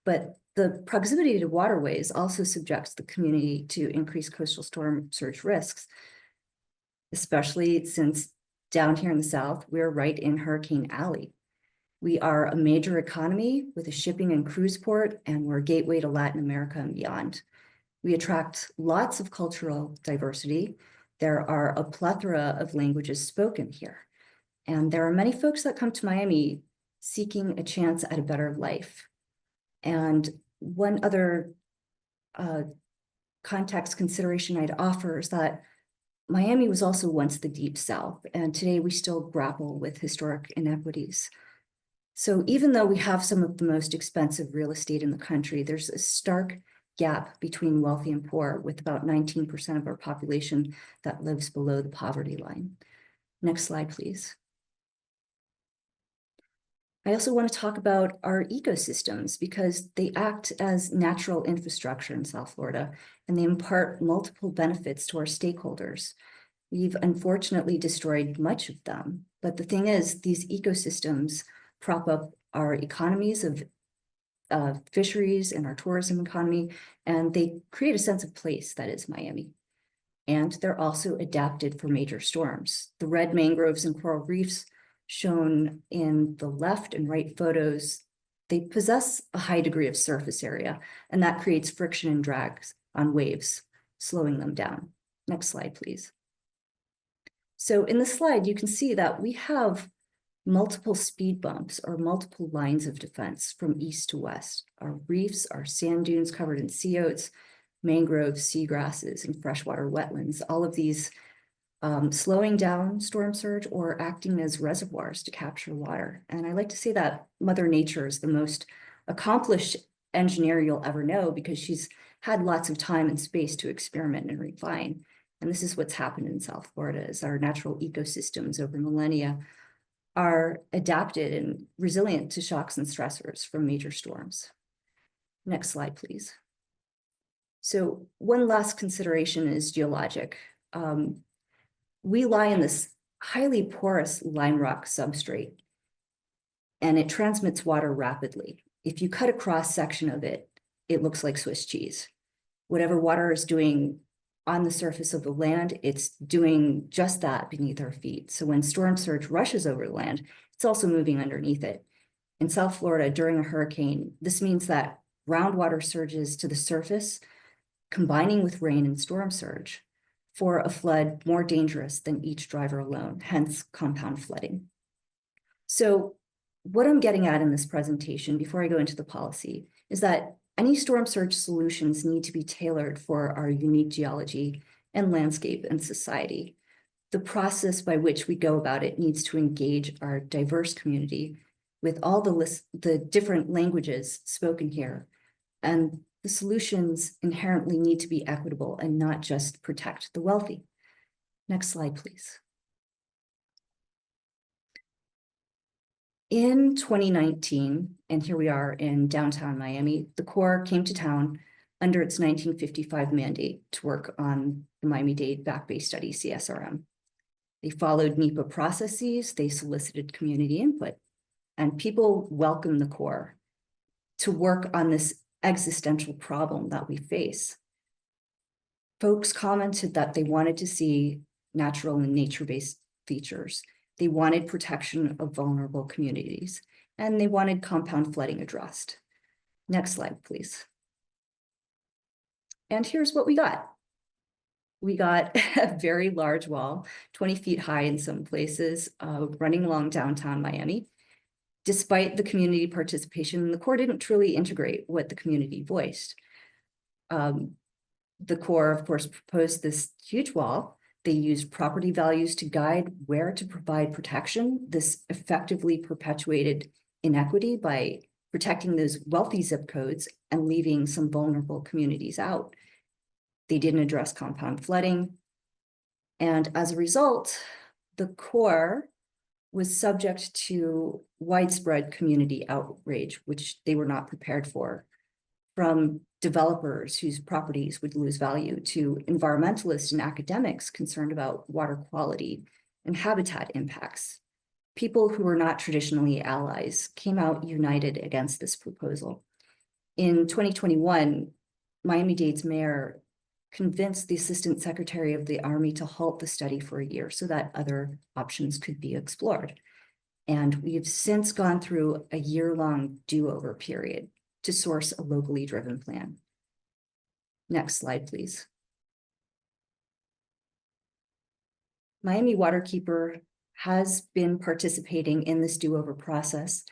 But the proximity to waterways also subjects the community to increased coastal storm surge risks, especially since down here in the South, we're right in Hurricane Alley. We are a major economy with a shipping and cruise port, and we're a gateway to Latin America and beyond. We attract lots of cultural diversity. There are a plethora of languages spoken here. And there are many folks that come to Miami seeking a chance at a better life. And one other context consideration I'd offer is that Miami was also once the Deep South, and today we still grapple with historic inequities. So even though we have some of the most expensive real estate in the country, there's a stark gap between wealthy and poor, with about 19% of our population that lives below the poverty line. Next slide, please. I also want to talk about our ecosystems because they act as natural infrastructure in South Florida, and they impart multiple benefits to our stakeholders. We've unfortunately destroyed much of them, but the thing is, these ecosystems prop up our economies of fisheries and our tourism economy, and they create a sense of place that is Miami. And they're also adapted for major storms. The red mangroves and coral reefs shown in the left and right photos, they possess a high degree of surface area, and that creates friction and drags on waves, slowing them down. Next slide, please. So in the slide, you can see that we have multiple speed bumps or multiple lines of defense from east to west. Our reefs, our sand dunes covered in sea oats, mangroves, seagrasses, and freshwater wetlands, all of these slowing down storm surge or acting as reservoirs to capture water. And I like to say that Mother Nature is the most accomplished engineer you'll ever know because she's had lots of time and space to experiment and refine. And this is what's happened in South Florida is our natural ecosystems over millennia are adapted and resilient to shocks and stressors from major storms. Next slide, please. So one last consideration is geologic. We lie in this highly porous lime rock substrate, and it transmits water rapidly. If you cut a cross section of it, it looks like Swiss cheese. Whatever water is doing on the surface of the land, it's doing just that beneath our feet. So when storm surge rushes over the land, it's also moving underneath it. In South Florida, during a hurricane, this means that groundwater surges to the surface, combining with rain and storm surge for a flood more dangerous than each driver alone, hence compound flooding. So what I'm getting at in this presentation before I go into the policy is that any storm surge solutions need to be tailored for our unique geology and landscape and society. The process by which we go about it needs to engage our diverse community with all the different languages spoken here. And the solutions inherently need to be equitable and not just protect the wealthy. Next slide, please. In 2019, and here we are in downtown Miami, the Corps came to town under its 1955 mandate to work on the Miami-Dade Back Bay Study, CSRM. They followed NEPA processes, they solicited community input, and people welcomed the Corps to work on this existential problem that we face. Folks commented that they wanted to see natural and nature-based features. They wanted protection of vulnerable communities, and they wanted compound flooding addressed. Next slide, please. And here's what we got. We got a very large wall, 20 feet high in some places, running along downtown Miami. Despite the community participation, the Corps didn't truly integrate what the community voiced. The Corps, of course, proposed this huge wall. They used property values to guide where to provide protection. This effectively perpetuated inequity by protecting those wealthy zip codes and leaving some vulnerable communities out. They didn't address compound flooding. And as a result, the Corps was subject to widespread community outrage, which they were not prepared for, from developers whose properties would lose value to environmentalists and academics concerned about water quality and habitat impacts. People who were not traditionally allies came out united against this proposal. In 2021, Miami-Dade's mayor convinced the Assistant Secretary of the Army to halt the study for a year so that other options could be explored. And we've since gone through a year-long do-over period to source a locally driven plan. Next slide, please. Miami Waterkeeper has been participating in this do-over process.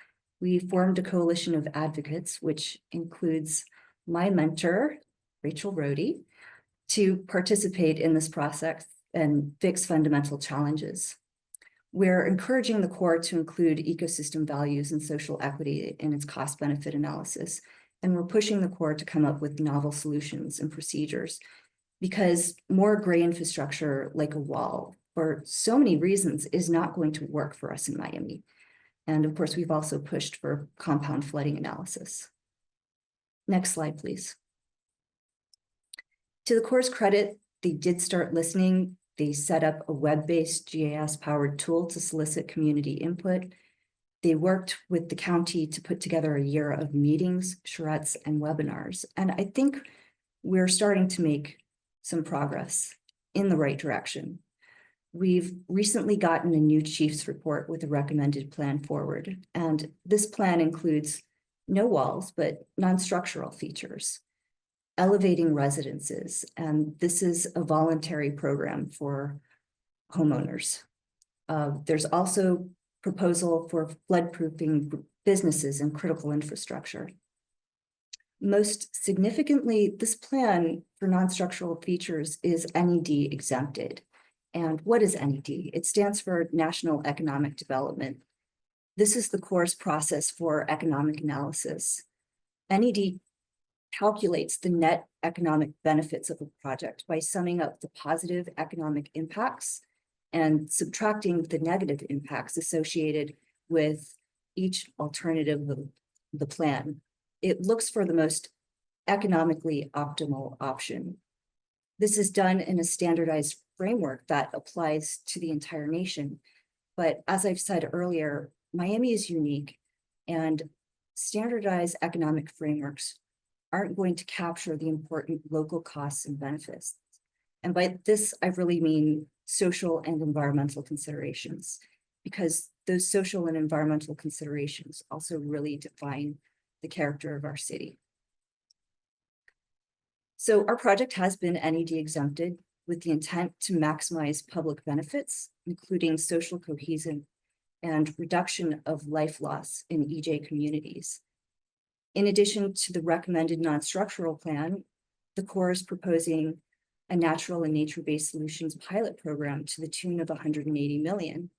We formed a coalition of advocates, which includes my mentor, Rachel Rohde, to participate in this process and fix fundamental challenges. We're encouraging the Corps to include ecosystem values and social equity in its cost-benefit analysis. And we're pushing the Corps to come up with novel solutions and procedures because more gray infrastructure like a wall for so many reasons is not going to work for us in Miami. And of course, we've also pushed for compound flooding analysis. Next slide, please. To the Corps' credit, they did start listening. They set up a web-based GIS-powered tool to solicit community input. They worked with the county to put together a year of meetings, charrettes, and webinars. And I think we're starting to make some progress in the right direction. We've recently gotten a new chief's report with a recommended plan forward. And this plan includes no walls, but non-structural features, elevating residences. And this is a voluntary program for homeowners. There's also proposal for flood-proofing businesses and critical infrastructure. Most significantly, this plan for non-structural features is NED exempted. And what is NED? It stands for National Economic Development. This is the Corps' process for economic analysis. NED calculates the net economic benefits of a project by summing up the positive economic impacts and subtracting the negative impacts associated with each alternative of the plan. It looks for the most economically optimal option. This is done in a standardized framework that applies to the entire nation. But as I've said earlier, Miami is unique, and standardized economic frameworks aren't going to capture the important local costs and benefits. And by this, I really mean social and environmental considerations, because those social and environmental considerations also really define the character of our city. So our project has been NED exempted with the intent to maximize public benefits, including social cohesion and reduction of life loss in EJ communities. In addition to the recommended non-structural plan, the Corps is proposing a natural and nature-based solutions pilot program to the tune of $180 million.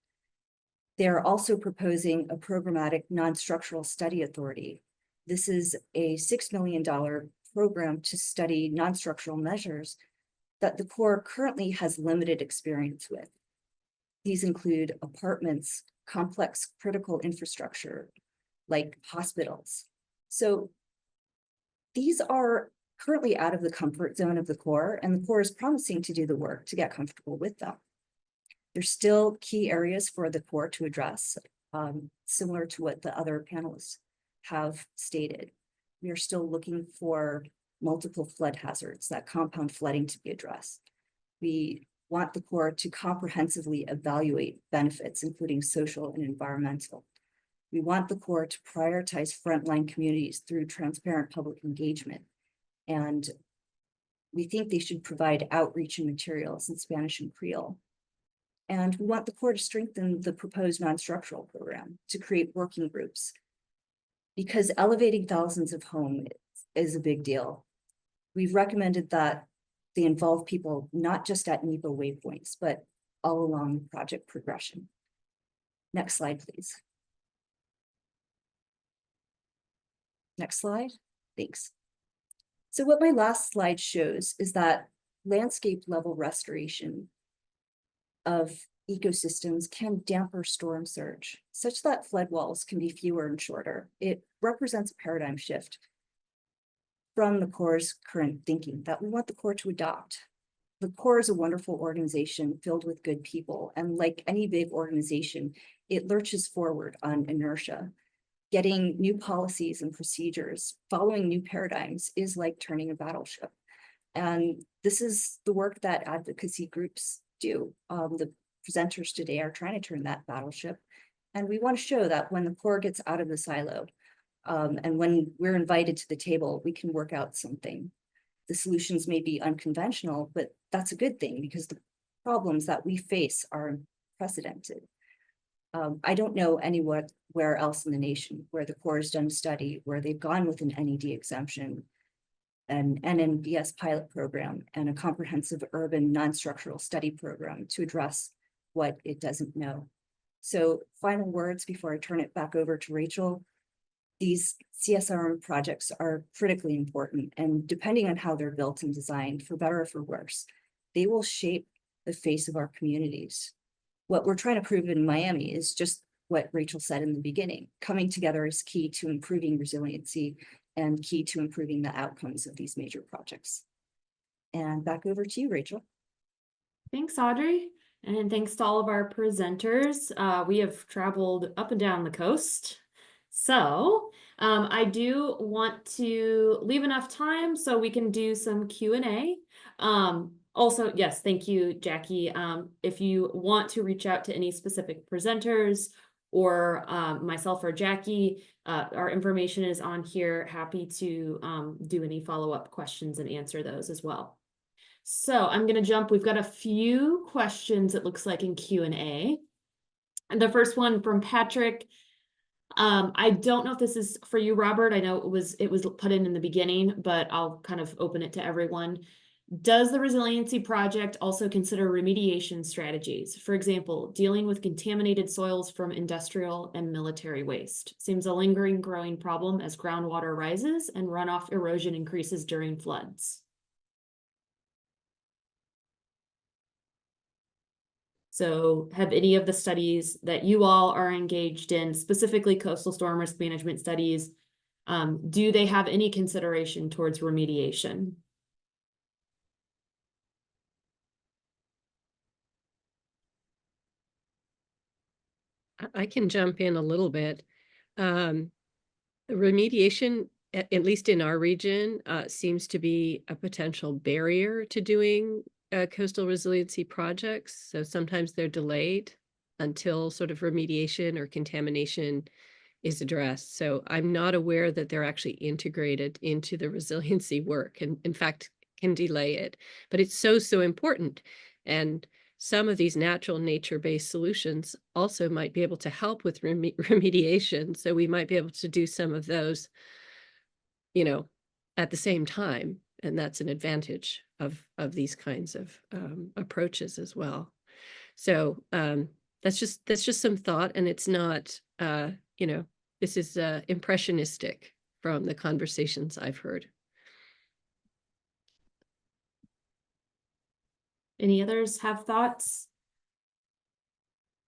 They are also proposing a programmatic non-structural study authority. This is a $6 million program to study non-structural measures that the Corps currently has limited experience with. These include apartments, complex critical infrastructure, like hospitals. So these are currently out of the comfort zone of the Corps, and the Corps is promising to do the work to get comfortable with them. There's still key areas for the Corps to address, similar to what the other panelists have stated. We are still looking for multiple flood hazards, that compound flooding, to be addressed. We want the Corps to comprehensively evaluate benefits, including social and environmental. We want the Corps to prioritize frontline communities through transparent public engagement. And we think they should provide outreach and materials in Spanish and Creole. And we want the Corps to strengthen the proposed non-structural program to create working groups, because elevating thousands of homes is a big deal. We've recommended that they involve people not just at NEPA waypoints, but all along the project progression. Next slide, please. Next slide, thanks. So what my last slide shows is that landscape level restoration of ecosystems can damper storm surge, such that flood walls can be fewer and shorter. It represents a paradigm shift from the Corps' current thinking that we want the Corps to adopt. The Corps is a wonderful organization filled with good people, and like any big organization, it lurches forward on inertia. Getting new policies and procedures, following new paradigms is like turning a battleship. And this is the work that advocacy groups do. The presenters today are trying to turn that battleship. And we want to show that when the Corps gets out of the silo, and when we're invited to the table, we can work out something. The solutions may be unconventional, but that's a good thing, because the problems that we face are unprecedented. I don't know anywhere else in the nation where the Corps has done a study where they've gone with an NED exemption, an NNBS pilot program, and a comprehensive urban non-structural study program to address what it doesn't know. So final words before I turn it back over to Rachel. These CSRM projects are critically important, and depending on how they're built and designed, for better or for worse, they will shape the face of our communities. What we're trying to prove in Miami is just what Rachel said in the beginning. Coming together is key to improving resiliency and key to improving the outcomes of these major projects. And back over to you, Rachel. Thanks, Audrey. And thanks to all of our presenters. We have traveled up and down the coast. So I do want to leave enough time so we can do some Q&A. Also, yes, thank you, Jackie. If you want to reach out to any specific presenters or myself or Jackie, our information is on here. Happy to do any follow-up questions and answer those as well. So I'm going to jump. We've got a few questions, it looks like, in Q&A. And the first one from Patrick. I don't know if this is for you, Robert. I know it was put in the beginning, but I'll kind of open it to everyone. Does the Resiliency Project also consider remediation strategies? For example, dealing with contaminated soils from industrial and military waste. Seems a lingering, growing problem as groundwater rises and runoff erosion increases during floods. So have any of the studies that you all are engaged in, specifically coastal storm risk management studies, do they have any consideration towards remediation? I can jump in a little bit. Remediation, at least in our region, seems to be a potential barrier to doing coastal resiliency projects. So sometimes they're delayed until sort of remediation or contamination is addressed. So I'm not aware that they're actually integrated into the resiliency work, and in fact can delay it. But it's so important. And some of these natural nature-based solutions also might be able to help with remediation. So we might be able to do some of those, you know, at the same time. And that's an advantage of these kinds of approaches as well. So that's just some thought, and it's not, you know, this is impressionistic from the conversations I've heard. Any others have thoughts?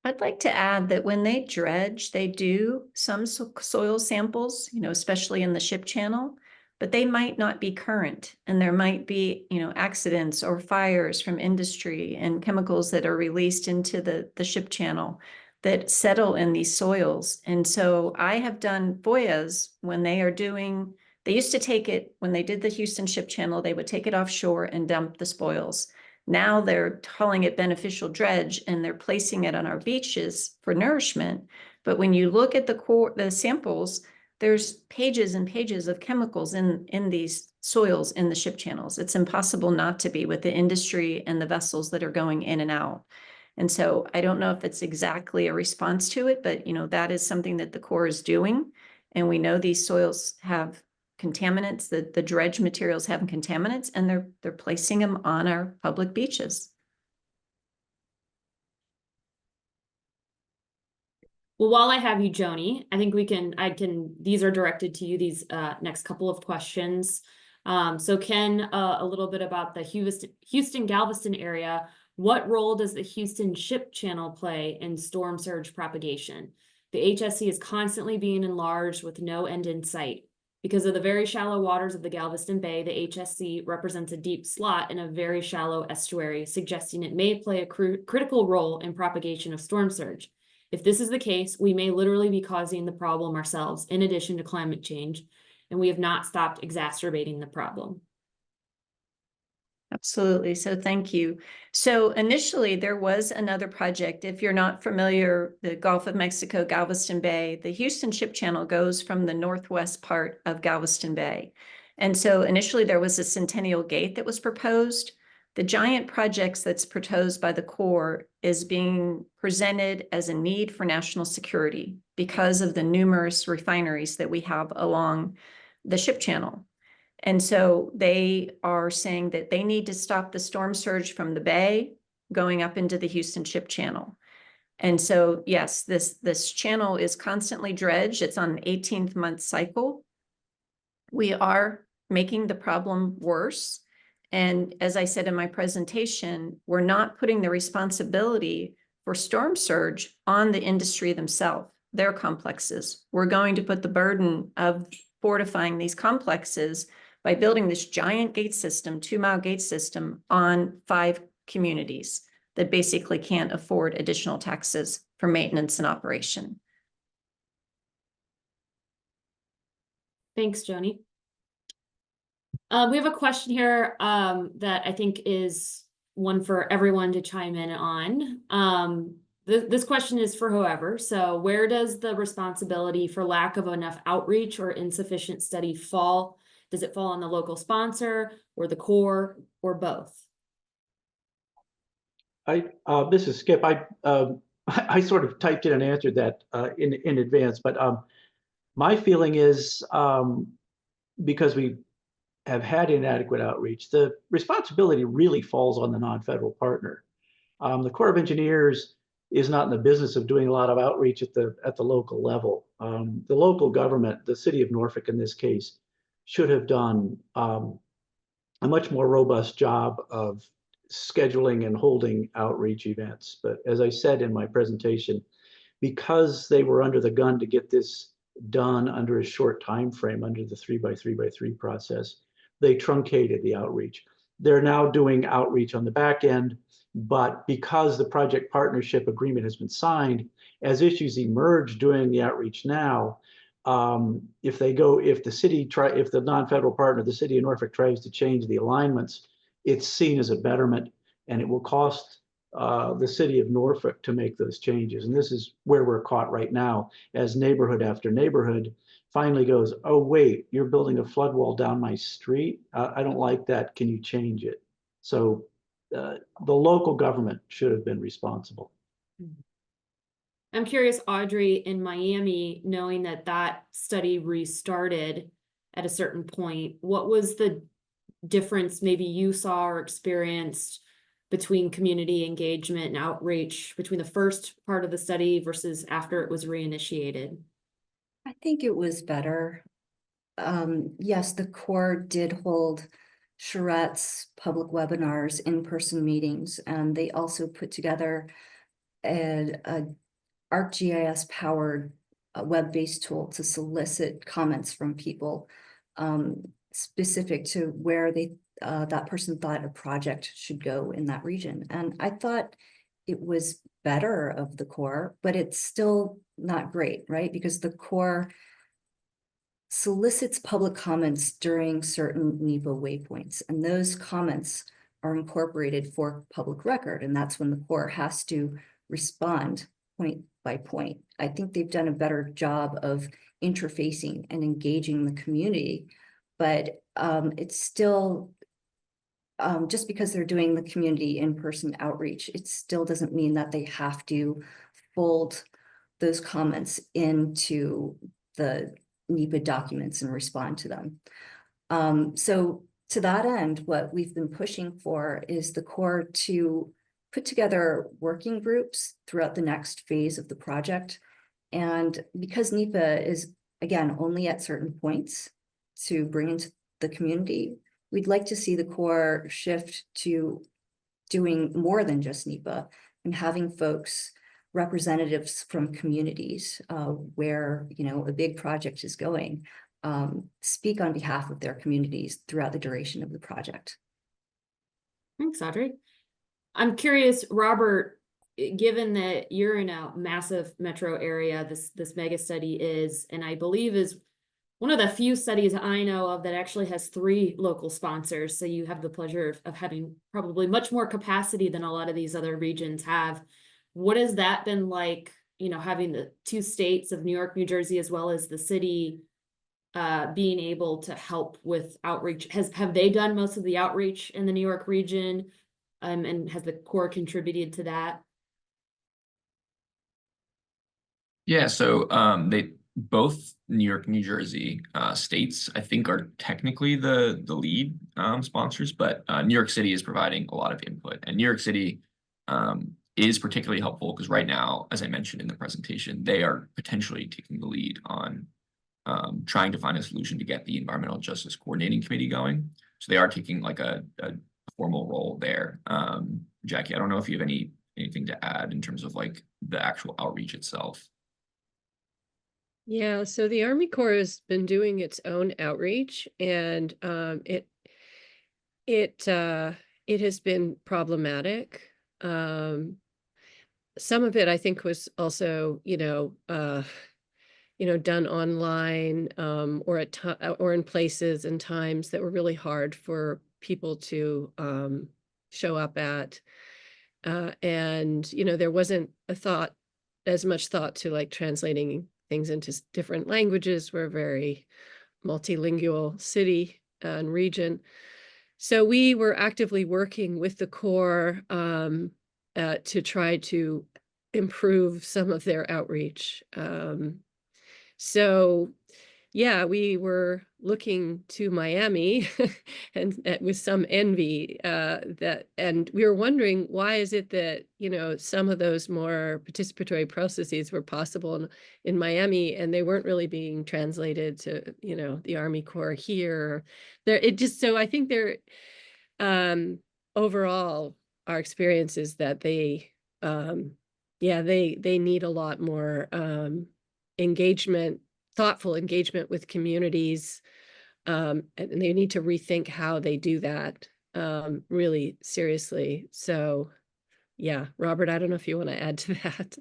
I'd like to add that when they dredge, they do some soil samples, you know, especially in the ship channel, but they might not be current, and there might be, you know, accidents or fires from industry and chemicals that are released into the ship channel that settle in these soils. And so I have done FOIAs when they are doing, they used to take it, when they did the Houston ship channel, they would take it offshore and dump the spoils. Now they're calling it beneficial dredge, and they're placing it on our beaches for nourishment. But when you look at the samples, there's pages and pages of chemicals in these soils in the ship channels. It's impossible not to be with the industry and the vessels that are going in and out. And so I don't know if it's exactly a response to it, but you know, that is something that the Corps is doing. And we know these soils have contaminants, the dredge materials have contaminants, and they're placing them on our public beaches. Well, while I have you, Joni, I think these are directed to you, these next couple of questions. So Ken, a little bit about the Houston-Galveston area. What role does the Houston ship channel play in storm surge propagation? The HSC is constantly being enlarged with no end in sight. Because of the very shallow waters of the Galveston Bay, the HSC represents a deep slot in a very shallow estuary, suggesting it may play a critical role in propagation of storm surge. If this is the case, we may literally be causing the problem ourselves, in addition to climate change, and we have not stopped exacerbating the problem. Absolutely. So thank you. So initially there was another project. If you're not familiar, the Gulf of Mexico, Galveston Bay, the Houston ship channel goes from the northwest part of Galveston Bay. And so initially there was a Centennial Gate that was proposed. The giant projects that's proposed by the Corps is being presented as a need for national security because of the numerous refineries that we have along the ship channel. And so they are saying that they need to stop the storm surge from the bay going up into the Houston ship channel. And so, yes, this channel is constantly dredged. It's on an 18-month cycle. We are making the problem worse. And as I said in my presentation, we're not putting the responsibility for storm surge on the industry themselves, their complexes. We're going to put the burden of fortifying these complexes by building this giant gate system, 2-mile gate system on 5 communities that basically can't afford additional taxes for maintenance and operation. Thanks, Joni. We have a question here that I think is one for everyone to chime in on. This question is for whoever. So where does the responsibility for lack of enough outreach or insufficient study fall? Does it fall on the local sponsor or the Corps or both? This is Skip. I sort of typed in and answered that in advance, but my feeling is because we have had inadequate outreach, the responsibility really falls on the non-federal partner. The Corps of Engineers is not in the business of doing a lot of outreach at the local level. The local government, the city of Norfolk in this case, should have done a much more robust job of scheduling and holding outreach events. But as I said in my presentation, because they were under the gun to get this done under a short time frame, under the 3x3x3 process, they truncated the outreach. They're now doing outreach on the back end, but because the project partnership agreement has been signed, as issues emerge doing the outreach now, if the non-federal partner, the city of Norfolk, tries to change the alignments, it's seen as a betterment, and it will cost the city of Norfolk to make those changes. And this is where we're caught right now, as neighborhood after neighborhood finally goes, oh, wait, you're building a flood wall down my street? I don't like that. Can you change it? So the local government should have been responsible. I'm curious, Audrey, in Miami, knowing that that study restarted at a certain point, what was the difference maybe you saw or experienced between community engagement and outreach between the first part of the study versus after it was reinitiated? I think it was better. Yes, the Corps did hold charrettes, public webinars, in-person meetings, and they also put together a ArcGIS powered web-based tool to solicit comments from people specific to where that person thought a project should go in that region. And I thought it was better of the Corps, but it's still not great, right? Because the Corps solicits public comments during certain NEPA waypoints, and those comments are incorporated for public record, and that's when the Corps has to respond point by point. I think they've done a better job of interfacing and engaging the community, but it's still, just because they're doing the community in-person outreach, it still doesn't mean that they have to fold those comments into the NEPA documents and respond to them. So to that end, what we've been pushing for is the Corps to put together working groups throughout the next phase of the project. And because NEPA is, again, only at certain points to bring into the community, we'd like to see the Corps shift to doing more than just NEPA and having folks, representatives from communities where, you know, a big project is going, speak on behalf of their communities throughout the duration of the project. Thanks, Audrey. I'm curious, Robert, given that you're in a massive metro area, this mega study is, and I believe is one of the few studies I know of that actually has 3 local sponsors. So you have the pleasure of having probably much more capacity than a lot of these other regions have. What has that been like, you know, having the 2 states of New York, New Jersey, as well as the city being able to help with outreach? Have they done most of the outreach in the New York region? And has the Corps contributed to that? Yeah, so they both New York, New Jersey states, I think, are technically the lead sponsors, but New York City is providing a lot of input, and New York City is particularly helpful because right now, as I mentioned in the presentation, they are potentially taking the lead on trying to find a solution to get the Environmental Justice Coordinating Committee going. So they are taking like a formal role there. Jackie, I don't know if you have any anything to add in terms of like the actual outreach itself? Yeah, so the Army Corps has been doing its own outreach, and it has been problematic. Some of it I think was also, done online, or in places and times that were really hard for people to show up at. And there wasn't as much thought to like translating things into different languages. We're a very multilingual city and region. So we were actively working with the Corps to try to improve some of their outreach. So yeah, we were looking to Miami and with some envy, and we were wondering, why is it that, some of those more participatory processes were possible in Miami, and they weren't really being translated to, the Army Corps here. So I think overall, our experience is that they need a lot more engagement, thoughtful engagement with communities, and they need to rethink how they do that really seriously. So yeah, Robert, I don't know if you want to add to that.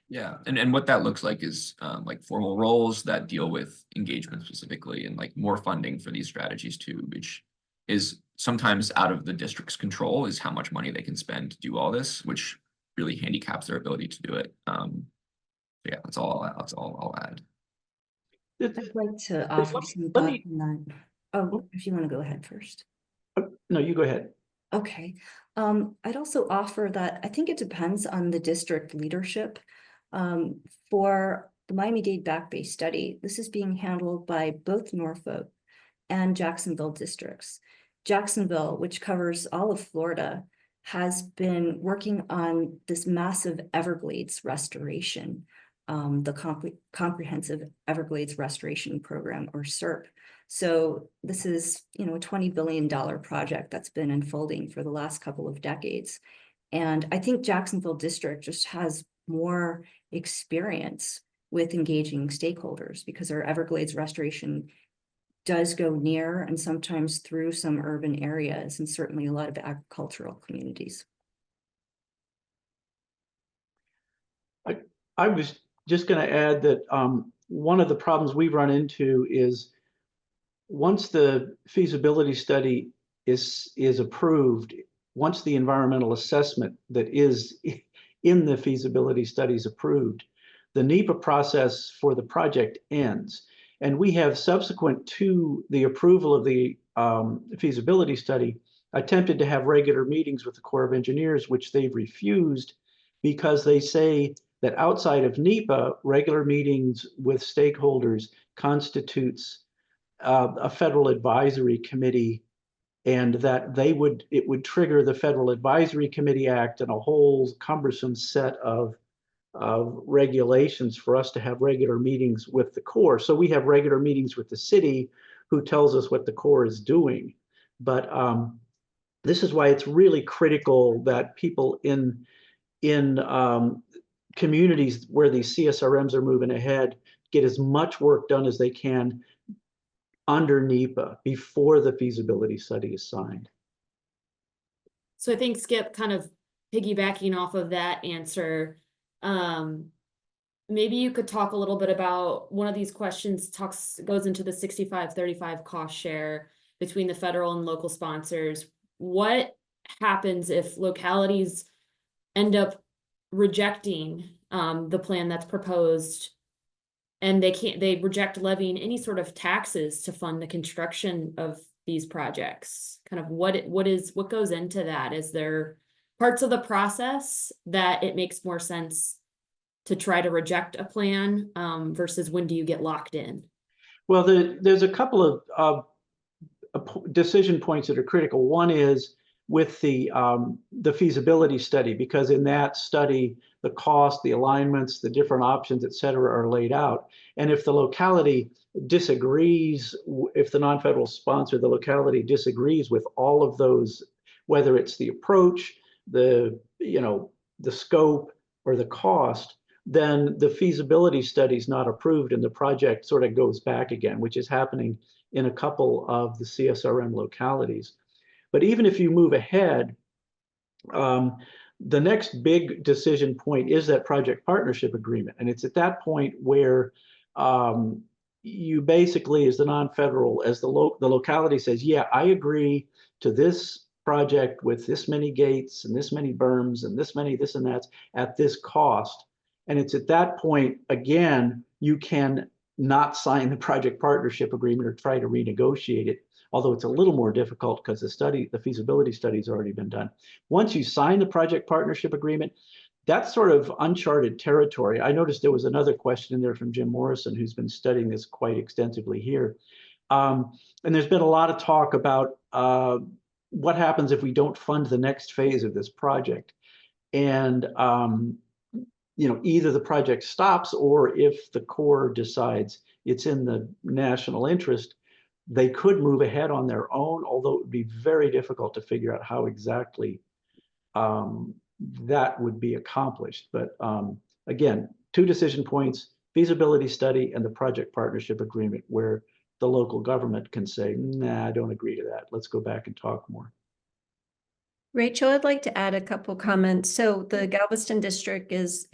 Yeah, and what that looks like is like formal roles that deal with engagement specifically, and like more funding for these strategies too, which is sometimes out of the district's control, is how much money they can spend to do all this, which really handicaps their ability to do it. So yeah, that's all I'll add. I'd like to offer some thoughts on that. Oh, if you want to go ahead first. No, you go ahead. Okay. I'd also offer that I think it depends on the district leadership. For the Miami-Dade Back-Bay study, this is being handled by both Norfolk and Jacksonville districts. Jacksonville, which covers all of Florida, has been working on this massive Everglades restoration, the Comprehensive Everglades Restoration Program, or CERP. So this is, a $20 billion project that's been unfolding for the last couple of decades. And I think Jacksonville District just has more experience with engaging stakeholders, because our Everglades restoration does go near and sometimes through some urban areas, and certainly a lot of agricultural communities. I was just going to add that one of the problems we've run into is, once the feasibility study is approved, once the environmental assessment that is in the feasibility study is approved, the NEPA process for the project ends. And we have, subsequent to the approval of the feasibility study, attempted to have regular meetings with the Corps of Engineers, which they've refused, because they say that outside of NEPA, regular meetings with stakeholders constitutes a federal advisory committee, and that it would trigger the Federal Advisory Committee Act and a whole cumbersome set of regulations for us to have regular meetings with the Corps. So we have regular meetings with the city, who tells us what the Corps is doing. But this is why it's really critical that people in communities where these CSRMs are moving ahead get as much work done as they can under NEPA before the feasibility study is signed. So I think, Skip, kind of piggybacking off of that answer, maybe you could talk a little bit about one of these questions goes into the 65-35 cost share between the federal and local sponsors. What happens if localities end up rejecting the plan that's proposed, and they reject levying any sort of taxes to fund the construction of these projects? Kind of what goes into that? Is there parts of the process that it makes more sense to try to reject a plan versus when do you get locked in? Well, there's a couple of decision points that are critical. One is with the feasibility study, because in that study, the cost, the alignments, the different options, et cetera, are laid out. And if the locality disagrees, if the non-federal sponsor, the locality disagrees with all of those, whether it's the approach, the the scope or the cost, then the feasibility study is not approved and the project sort of goes back again, which is happening in a couple of the CSRM localities. But even if you move ahead, the next big decision point is that project partnership agreement. And it's at that point where you basically, as the non-federal, as the locality says, yeah, I agree to this project with this many gates and this many berms and this many this and that at this cost. And it's at that point, again, you can not sign the project partnership agreement or try to renegotiate it, although it's a little more difficult because the feasibility study has already been done. Once you sign the project partnership agreement, that's sort of uncharted territory. I noticed there was another question in there from Jim Morrison, who's been studying this quite extensively here. And there's been a lot of talk about what happens if we don't fund the next phase of this project. And either the project stops, or if the Corps decides it's in the national interest, they could move ahead on their own, although it would be very difficult to figure out how exactly that would be accomplished. But again, 2 decision points: feasibility study and the project partnership agreement, where the local government can say, nah, I don't agree to that. Let's go back and talk more. Rachel, I'd like to add a couple comments. So the Galveston district is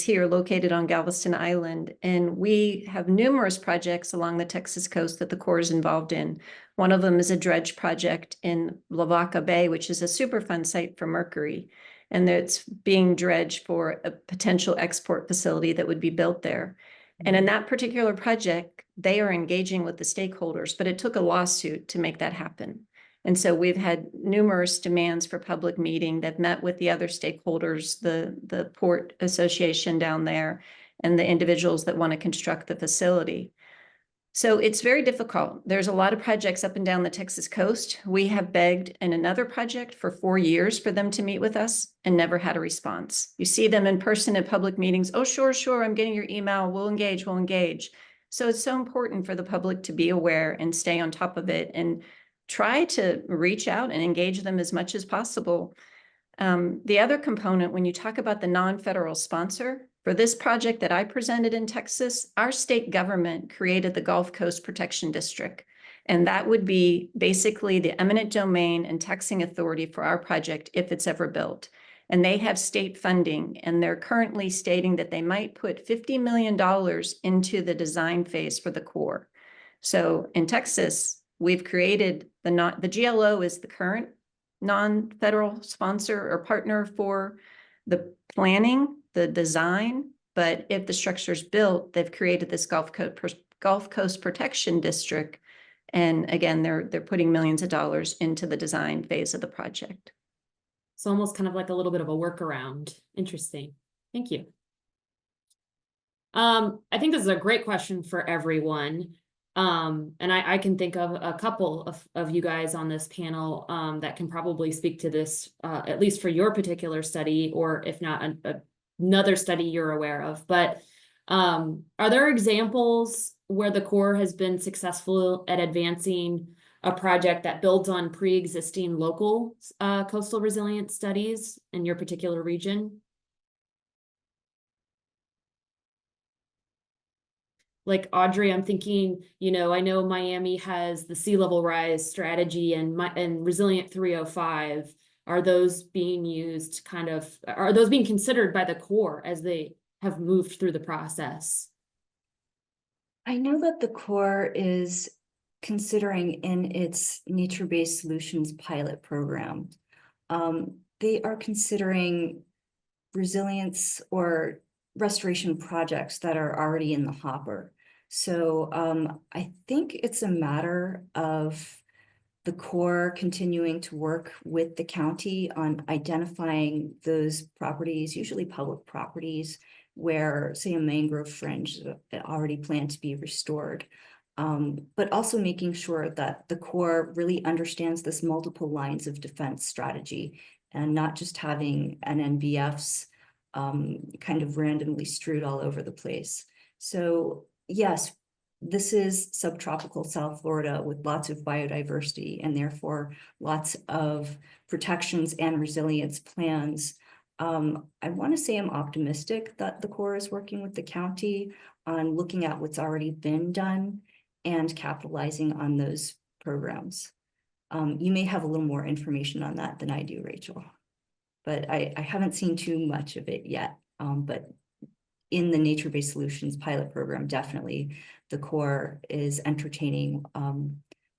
here, located on Galveston Island, and we have numerous projects along the Texas coast that the Corps is involved in. One of them is a dredge project in Lavaca Bay, which is a Superfund site for mercury, and it's being dredged for a potential export facility that would be built there. And in that particular project, they are engaging with the stakeholders, but it took a lawsuit to make that happen. And so we've had numerous demands for public meeting that met with the other stakeholders, the Port Association down there, and the individuals that want to construct the facility. So it's very difficult. There's a lot of projects up and down the Texas coast. We have begged in another project for 4 years for them to meet with us and never had a response. You see them in person at public meetings. Oh, sure, I'm getting your email. We'll engage. So it's so important for the public to be aware and stay on top of it and try to reach out and engage them as much as possible. The other component, when you talk about the non-federal sponsor, for this project that I presented in Texas, our state government created the Gulf Coast Protection District. And that would be basically the eminent domain and taxing authority for our project if it's ever built. And they have state funding, and they're currently stating that they might put $50 million into the design phase for the Corps. So in Texas, we've created the GLO is the current non-federal sponsor or partner for the planning, the design, but if the structure is built, they've created this Gulf Coast Protection District. And again, they're putting millions of dollars into the design phase of the project. So almost kind of like a little bit of a workaround. Interesting. Thank you. I think this is a great question for everyone. And I can think of a couple of you guys on this panel that can probably speak to this, at least for your particular study, or if not another study you're aware of. But are there examples where the Corps has been successful at advancing a project that builds on pre-existing local coastal resilience studies in your particular region? Like Audrey, I'm thinking, I know Miami has the sea level rise strategy and Resilient 305. Are those being used are those being considered by the Corps as they have moved through the process? I know that the Corps is considering in its nature-based solutions pilot program, they are considering resilience or restoration projects that are already in the hopper. So I think it's a matter of the Corps continuing to work with the county on identifying those properties, usually public properties, where, say, a mangrove fringe already planned to be restored. But also making sure that the Corps really understands this multiple lines of defense strategy and not just having NNBFs kind of randomly strewed all over the place. So yes, this is subtropical South Florida with lots of biodiversity and therefore lots of protections and resilience plans. I want to say I'm optimistic that the Corps is working with the county on looking at what's already been done and capitalizing on those programs. You may have a little more information on that than I do, Rachel, but I haven't seen too much of it yet. But in the nature-based solutions pilot program, definitely the Corps is entertaining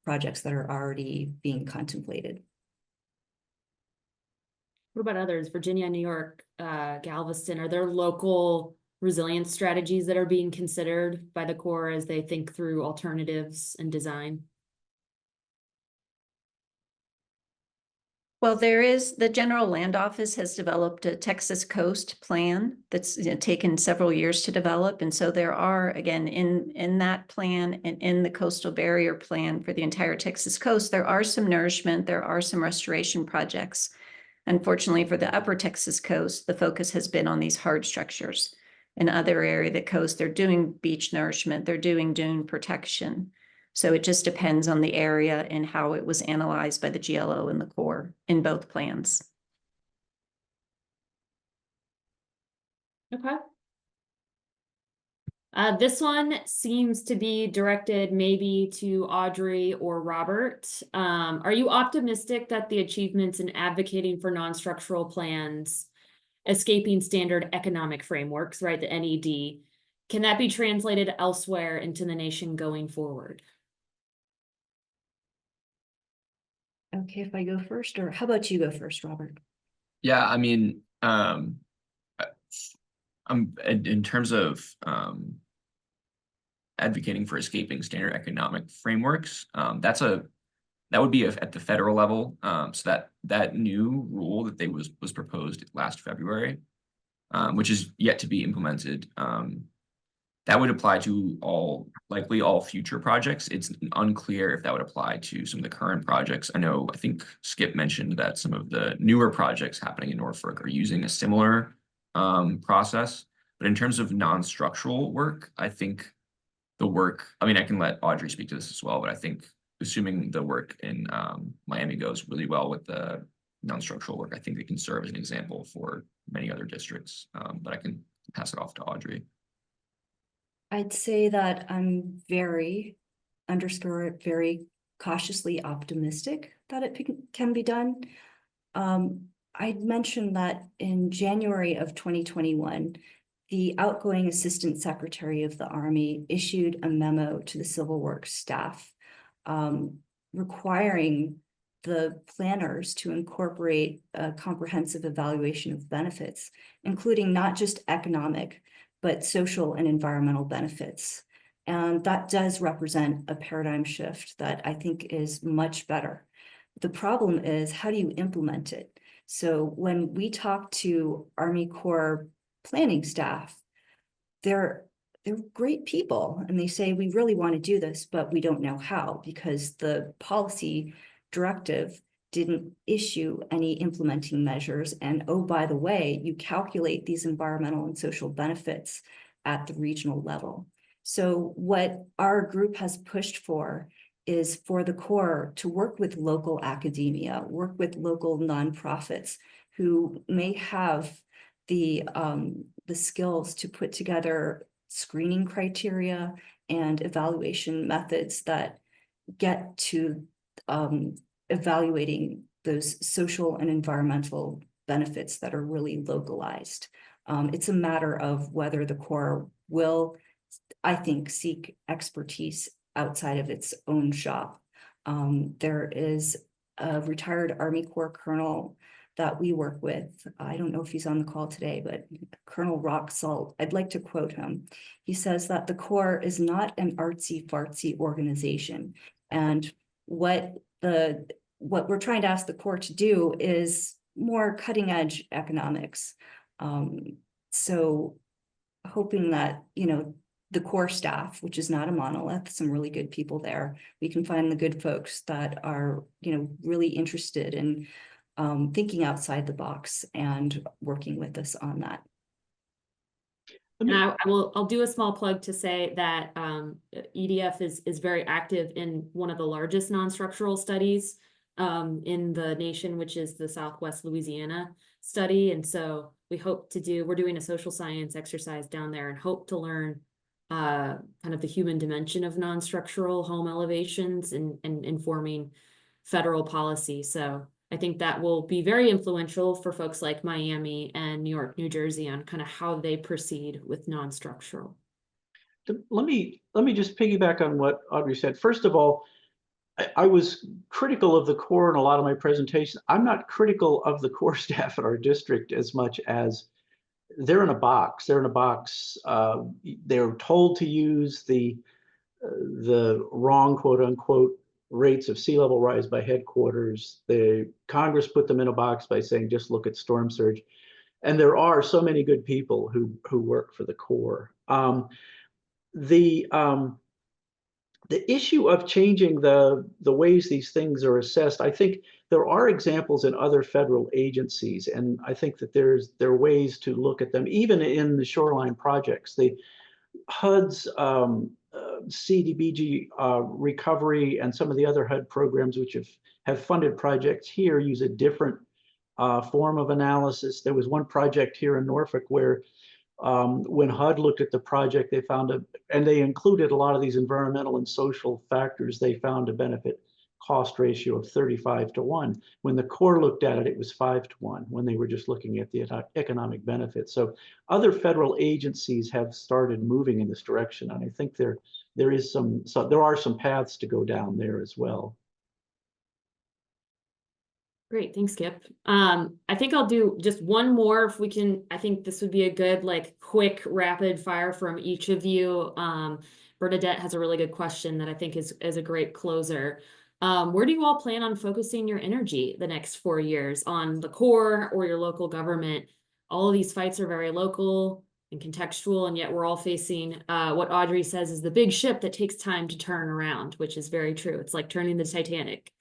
projects that are already being contemplated. What about others? Virginia, New York, Galveston, are there local resilience strategies that are being considered by the Corps as they think through alternatives and design? Well, the General Land Office has developed a Texas Coast plan that's taken several years to develop. And so there are, again, in that plan and in the coastal barrier plan for the entire Texas coast, there are some nourishment, there are some restoration projects. Unfortunately, for the upper Texas coast, the focus has been on these hard structures. In other area of the coast, they're doing beach nourishment, they're doing dune protection. So it just depends on the area and how it was analyzed by the GLO and the Corps in both plans. Okay. This one seems to be directed maybe to Audrey or Robert. Are you optimistic that the achievements in advocating for non-structural plans, escaping standard economic frameworks, right, the NED, can that be translated elsewhere into the nation going forward? Okay, if I go first, or how about you go first, Robert? Yeah, I mean, I'm in terms of advocating for escaping standard economic frameworks. That would be at the federal level. So that new rule that was proposed last February, which is yet to be implemented. That would apply to likely all future projects. It's unclear if that would apply to some of the current projects. I think Skip mentioned that some of the newer projects happening in Norfolk are using a similar process. But in terms of non-structural work, I think I can let Audrey speak to this as well, but I think assuming the work in Miami goes really well with the non-structural work, I think it can serve as an example for many other districts. But I can pass it off to Audrey. I'd say that I'm very cautiously optimistic that it can be done. I'd mentioned that in January of 2021, the outgoing Assistant Secretary of the Army issued a memo to the Civil Works staff requiring the planners to incorporate a comprehensive evaluation of benefits, including not just economic, but social and environmental benefits. And that does represent a paradigm shift that I think is much better. The problem is, how do you implement it? So when we talk to Army Corps planning staff, they're great people, and they say, we really want to do this, but we don't know how, because the policy directive didn't issue any implementing measures. And oh, by the way, you calculate these environmental and social benefits at the regional level. So what our group has pushed for is for the Corps to work with local academia, work with local nonprofits who may have the skills to put together screening criteria and evaluation methods that get to evaluating those social and environmental benefits that are really localized. It's a matter of whether the Corps will, I think, seek expertise outside of its own shop. There is a retired Army Corps colonel that we work with. I don't know if he's on the call today, but Colonel Rock Salt, I'd like to quote him. He says that the Corps is not an artsy-fartsy organization. And what we're trying to ask the Corps to do is more cutting edge economics. So hoping that, the Corps staff, which is not a monolith, some really good people there, we can find the good folks that are, really interested in thinking outside the box and working with us on that. And I'll do a small plug to say that EDF is very active in one of the largest non-structural studies in the nation, which is the Southwest Louisiana study. And so we're doing a social science exercise down there and hope to learn kind of the human dimension of non-structural home elevations and informing federal policy. So I think that will be very influential for folks like Miami and New York, New Jersey on kind of how they proceed with non-structural. Let me just piggyback on what Audrey said. First of all, I was critical of the Corps in a lot of my presentations. I'm not critical of the Corps staff at our district as much as they're in a box. They're in a box. They're told to use the wrong, quote unquote, rates of sea level rise by headquarters. The Congress put them in a box by saying, just look at storm surge. And there are so many good people who work for the Corps. The issue of changing the ways these things are assessed, I think there are examples in other federal agencies, and I think that there are ways to look at them, even in the shoreline projects. The HUD's CDBG recovery and some of the other HUD programs which have funded projects here use a different form of analysis. There was one project here in Norfolk where when HUD looked at the project, they found and they included a lot of these environmental and social factors, they found a benefit cost ratio of 35-1. When the Corps looked at it, it was 5-1 when they were just looking at the economic benefits. So other federal agencies have started moving in this direction. And I think there are some paths to go down there as well. Great, thanks, Skip. I think I'll do just one more if we can. I think this would be a good, like, quick rapid fire from each of you. Bernadette has a really good question that I think is a great closer. Where do you all plan on focusing your energy the next 4 years? On the Corps or your local government? All of these fights are very local and contextual, and yet we're all facing what Audrey says is the big ship that takes time to turn around, which is very true. It's like turning the Titanic.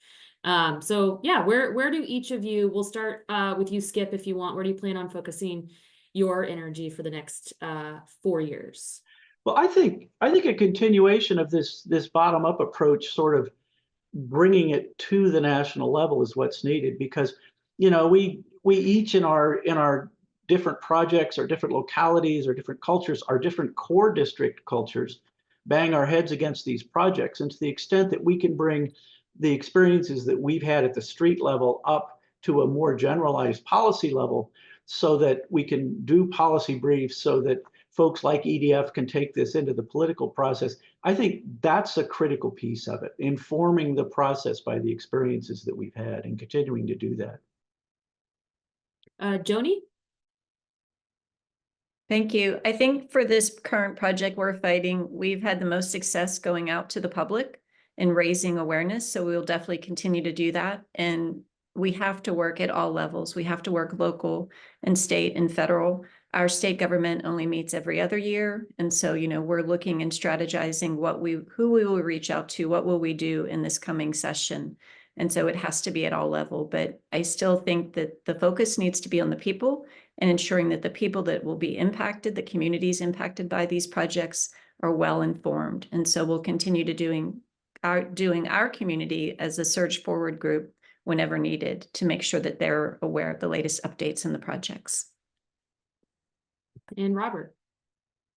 So yeah, where do each of you, we'll start with you, Skip, if you want. Where do you plan on focusing your energy for the next 4 years? Well, I think a continuation of this bottom-up approach, sort of bringing it to the national level, is what's needed, because we each in our different projects or different localities or different cultures, our different core district cultures, bang our heads against these projects. And to the extent that we can bring the experiences that we've had at the street level up to a more generalized policy level, so that we can do policy briefs, so that folks like EDF can take this into the political process, I think that's a critical piece of it, informing the process by the experiences that we've had and continuing to do that. Joni? Thank you. I think for this current project we're fighting, we've had the most success going out to the public and raising awareness. So we will definitely continue to do that. And we have to work at all levels. We have to work local and state and federal. Our state government only meets every other year. And so, we're looking and strategizing who we will reach out to, what will we do in this coming session. And so it has to be at all level. But I still think that the focus needs to be on the people and ensuring that the people that will be impacted, the communities impacted by these projects, are well informed. And so we'll continue to doing our community as a surge forward group whenever needed to make sure that they're aware of the latest updates in the projects. And Robert?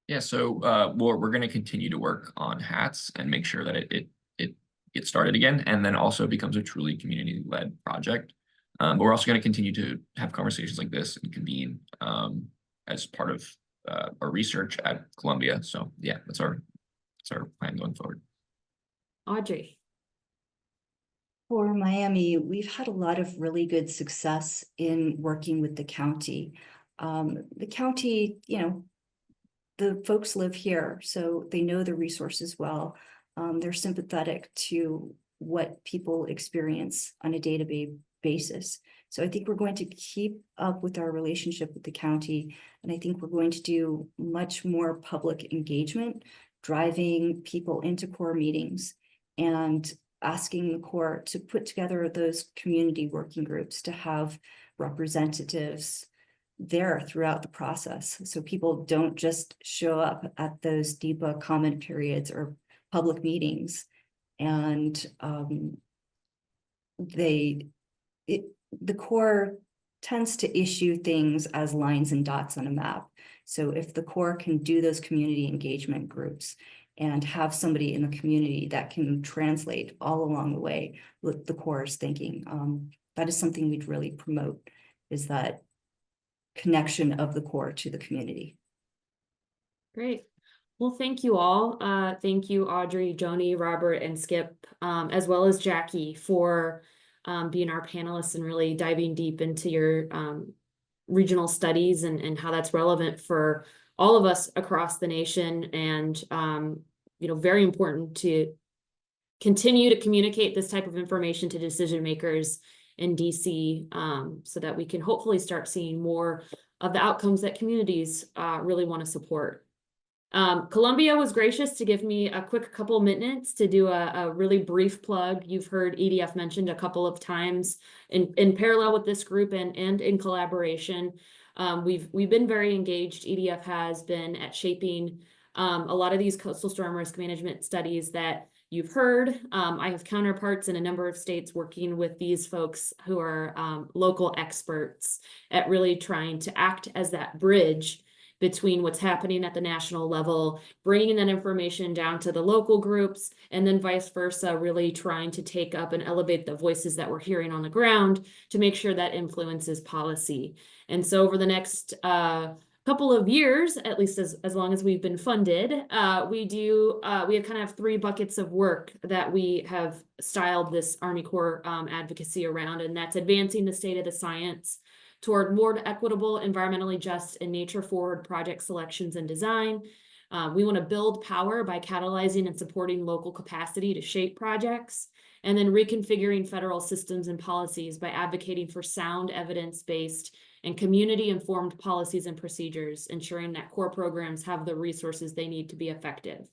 Yeah, so we're going to continue to work on hats and make sure that it gets started again, and then also becomes a truly community-led project. But we're also going to continue to have conversations like this and convene as part of our research at Columbia. So yeah, that's our plan going forward. Audrey? For Miami, we've had a lot of really good success in working with the county. The county, the folks live here, so they know the resources well. They're sympathetic to what people experience on a day-to-day basis. So I think we're going to keep up with our relationship with the county, and I think we're going to do much more public engagement, driving people into Corps meetings and asking the Corps to put together those community working groups to have representatives there throughout the process. So people don't just show up at those DEPA comment periods or public meetings. And the Corps tends to issue things as lines and dots on a map. So if the Corps can do those community engagement groups and have somebody in the community that can translate all along the way what the Corps is thinking, that is something we'd really promote, is that connection of the Corps to the community. Great. Well, thank you all. Thank you, Audrey, Joni, Robert, and Skip, as well as Jackie, for being our panelists and really diving deep into your regional studies and how that's relevant for all of us across the nation. And, you know, very important to continue to communicate this type of information to decision makers in DC, so that we can hopefully start seeing more of the outcomes that communities really want to support. Columbia was gracious to give me a quick couple minutes to do a really brief plug. You've heard EDF mentioned a couple of times in parallel with this group and in collaboration. We've been very engaged. EDF has been at shaping a lot of these coastal storm risk management studies that you've heard. I have counterparts in a number of states working with these folks who are local experts at really trying to act as that bridge between what's happening at the national level, bringing that information down to the local groups, and then vice versa, really trying to take up and elevate the voices that we're hearing on the ground to make sure that influences policy. And so over the next couple of years, at least as long as we've been funded, we kind of have 3 buckets of work that we have styled this Army Corps advocacy around, and that's advancing the state of the science toward more equitable, environmentally just, and nature-forward project selections and design. We want to build power by catalyzing and supporting local capacity to shape projects, and then reconfiguring federal systems and policies by advocating for sound, evidence-based, and community-informed policies and procedures, ensuring that core programs have the resources they need to be effective.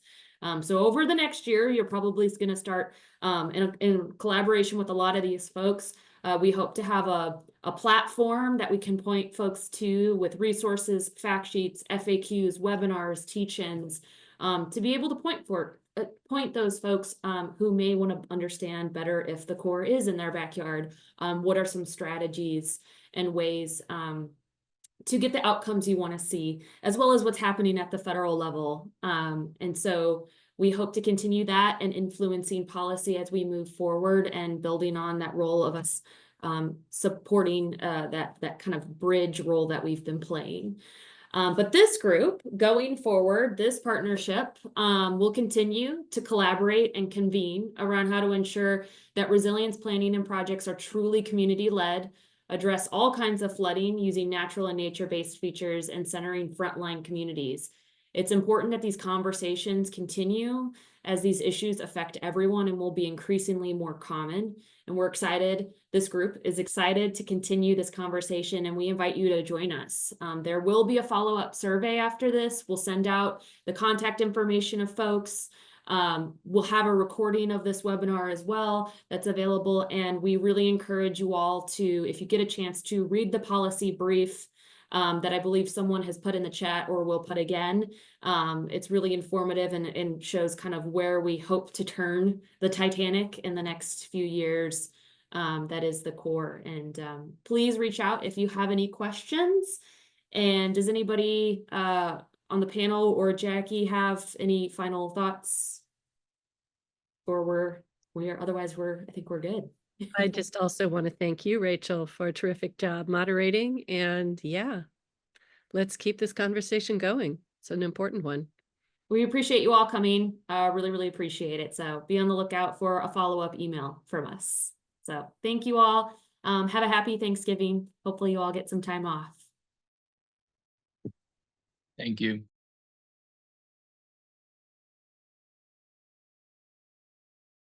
So over the next year, you're probably going to start in collaboration with a lot of these folks. We hope to have a platform that we can point folks to with resources, fact sheets, FAQs, webinars, teach-ins, to be able to point those folks who may want to understand better if the Corps is in their backyard. What are some strategies and ways to get the outcomes you want to see, as well as what's happening at the federal level. And so we hope to continue that and influencing policy as we move forward and building on that role of us supporting that kind of bridge role that we've been playing. But this group, going forward, this partnership will continue to collaborate and convene around how to ensure that resilience planning and projects are truly community-led, address all kinds of flooding using natural and nature-based features, and centering frontline communities. It's important that these conversations continue as these issues affect everyone and will be increasingly more common. And we're excited, this group is excited to continue this conversation, and we invite you to join us. There will be a follow-up survey after this. We'll send out the contact information of folks. We'll have a recording of this webinar as well that's available, and we really encourage you all to, if you get a chance, to read the policy brief that I believe someone has put in the chat or will put again. It's really informative and shows kind of where we hope to turn the Titanic in the next few years. That is the Corps. And please reach out if you have any questions. And does anybody on the panel or Jackie have any final thoughts? Or I think we're good. I just also want to thank you, Rachel, for a terrific job moderating. And yeah, let's keep this conversation going. It's an important one. We appreciate you all coming. Really, really appreciate it. So be on the lookout for a follow-up email from us. So thank you all. Have a happy Thanksgiving. Hopefully you all get some time off. Thank you.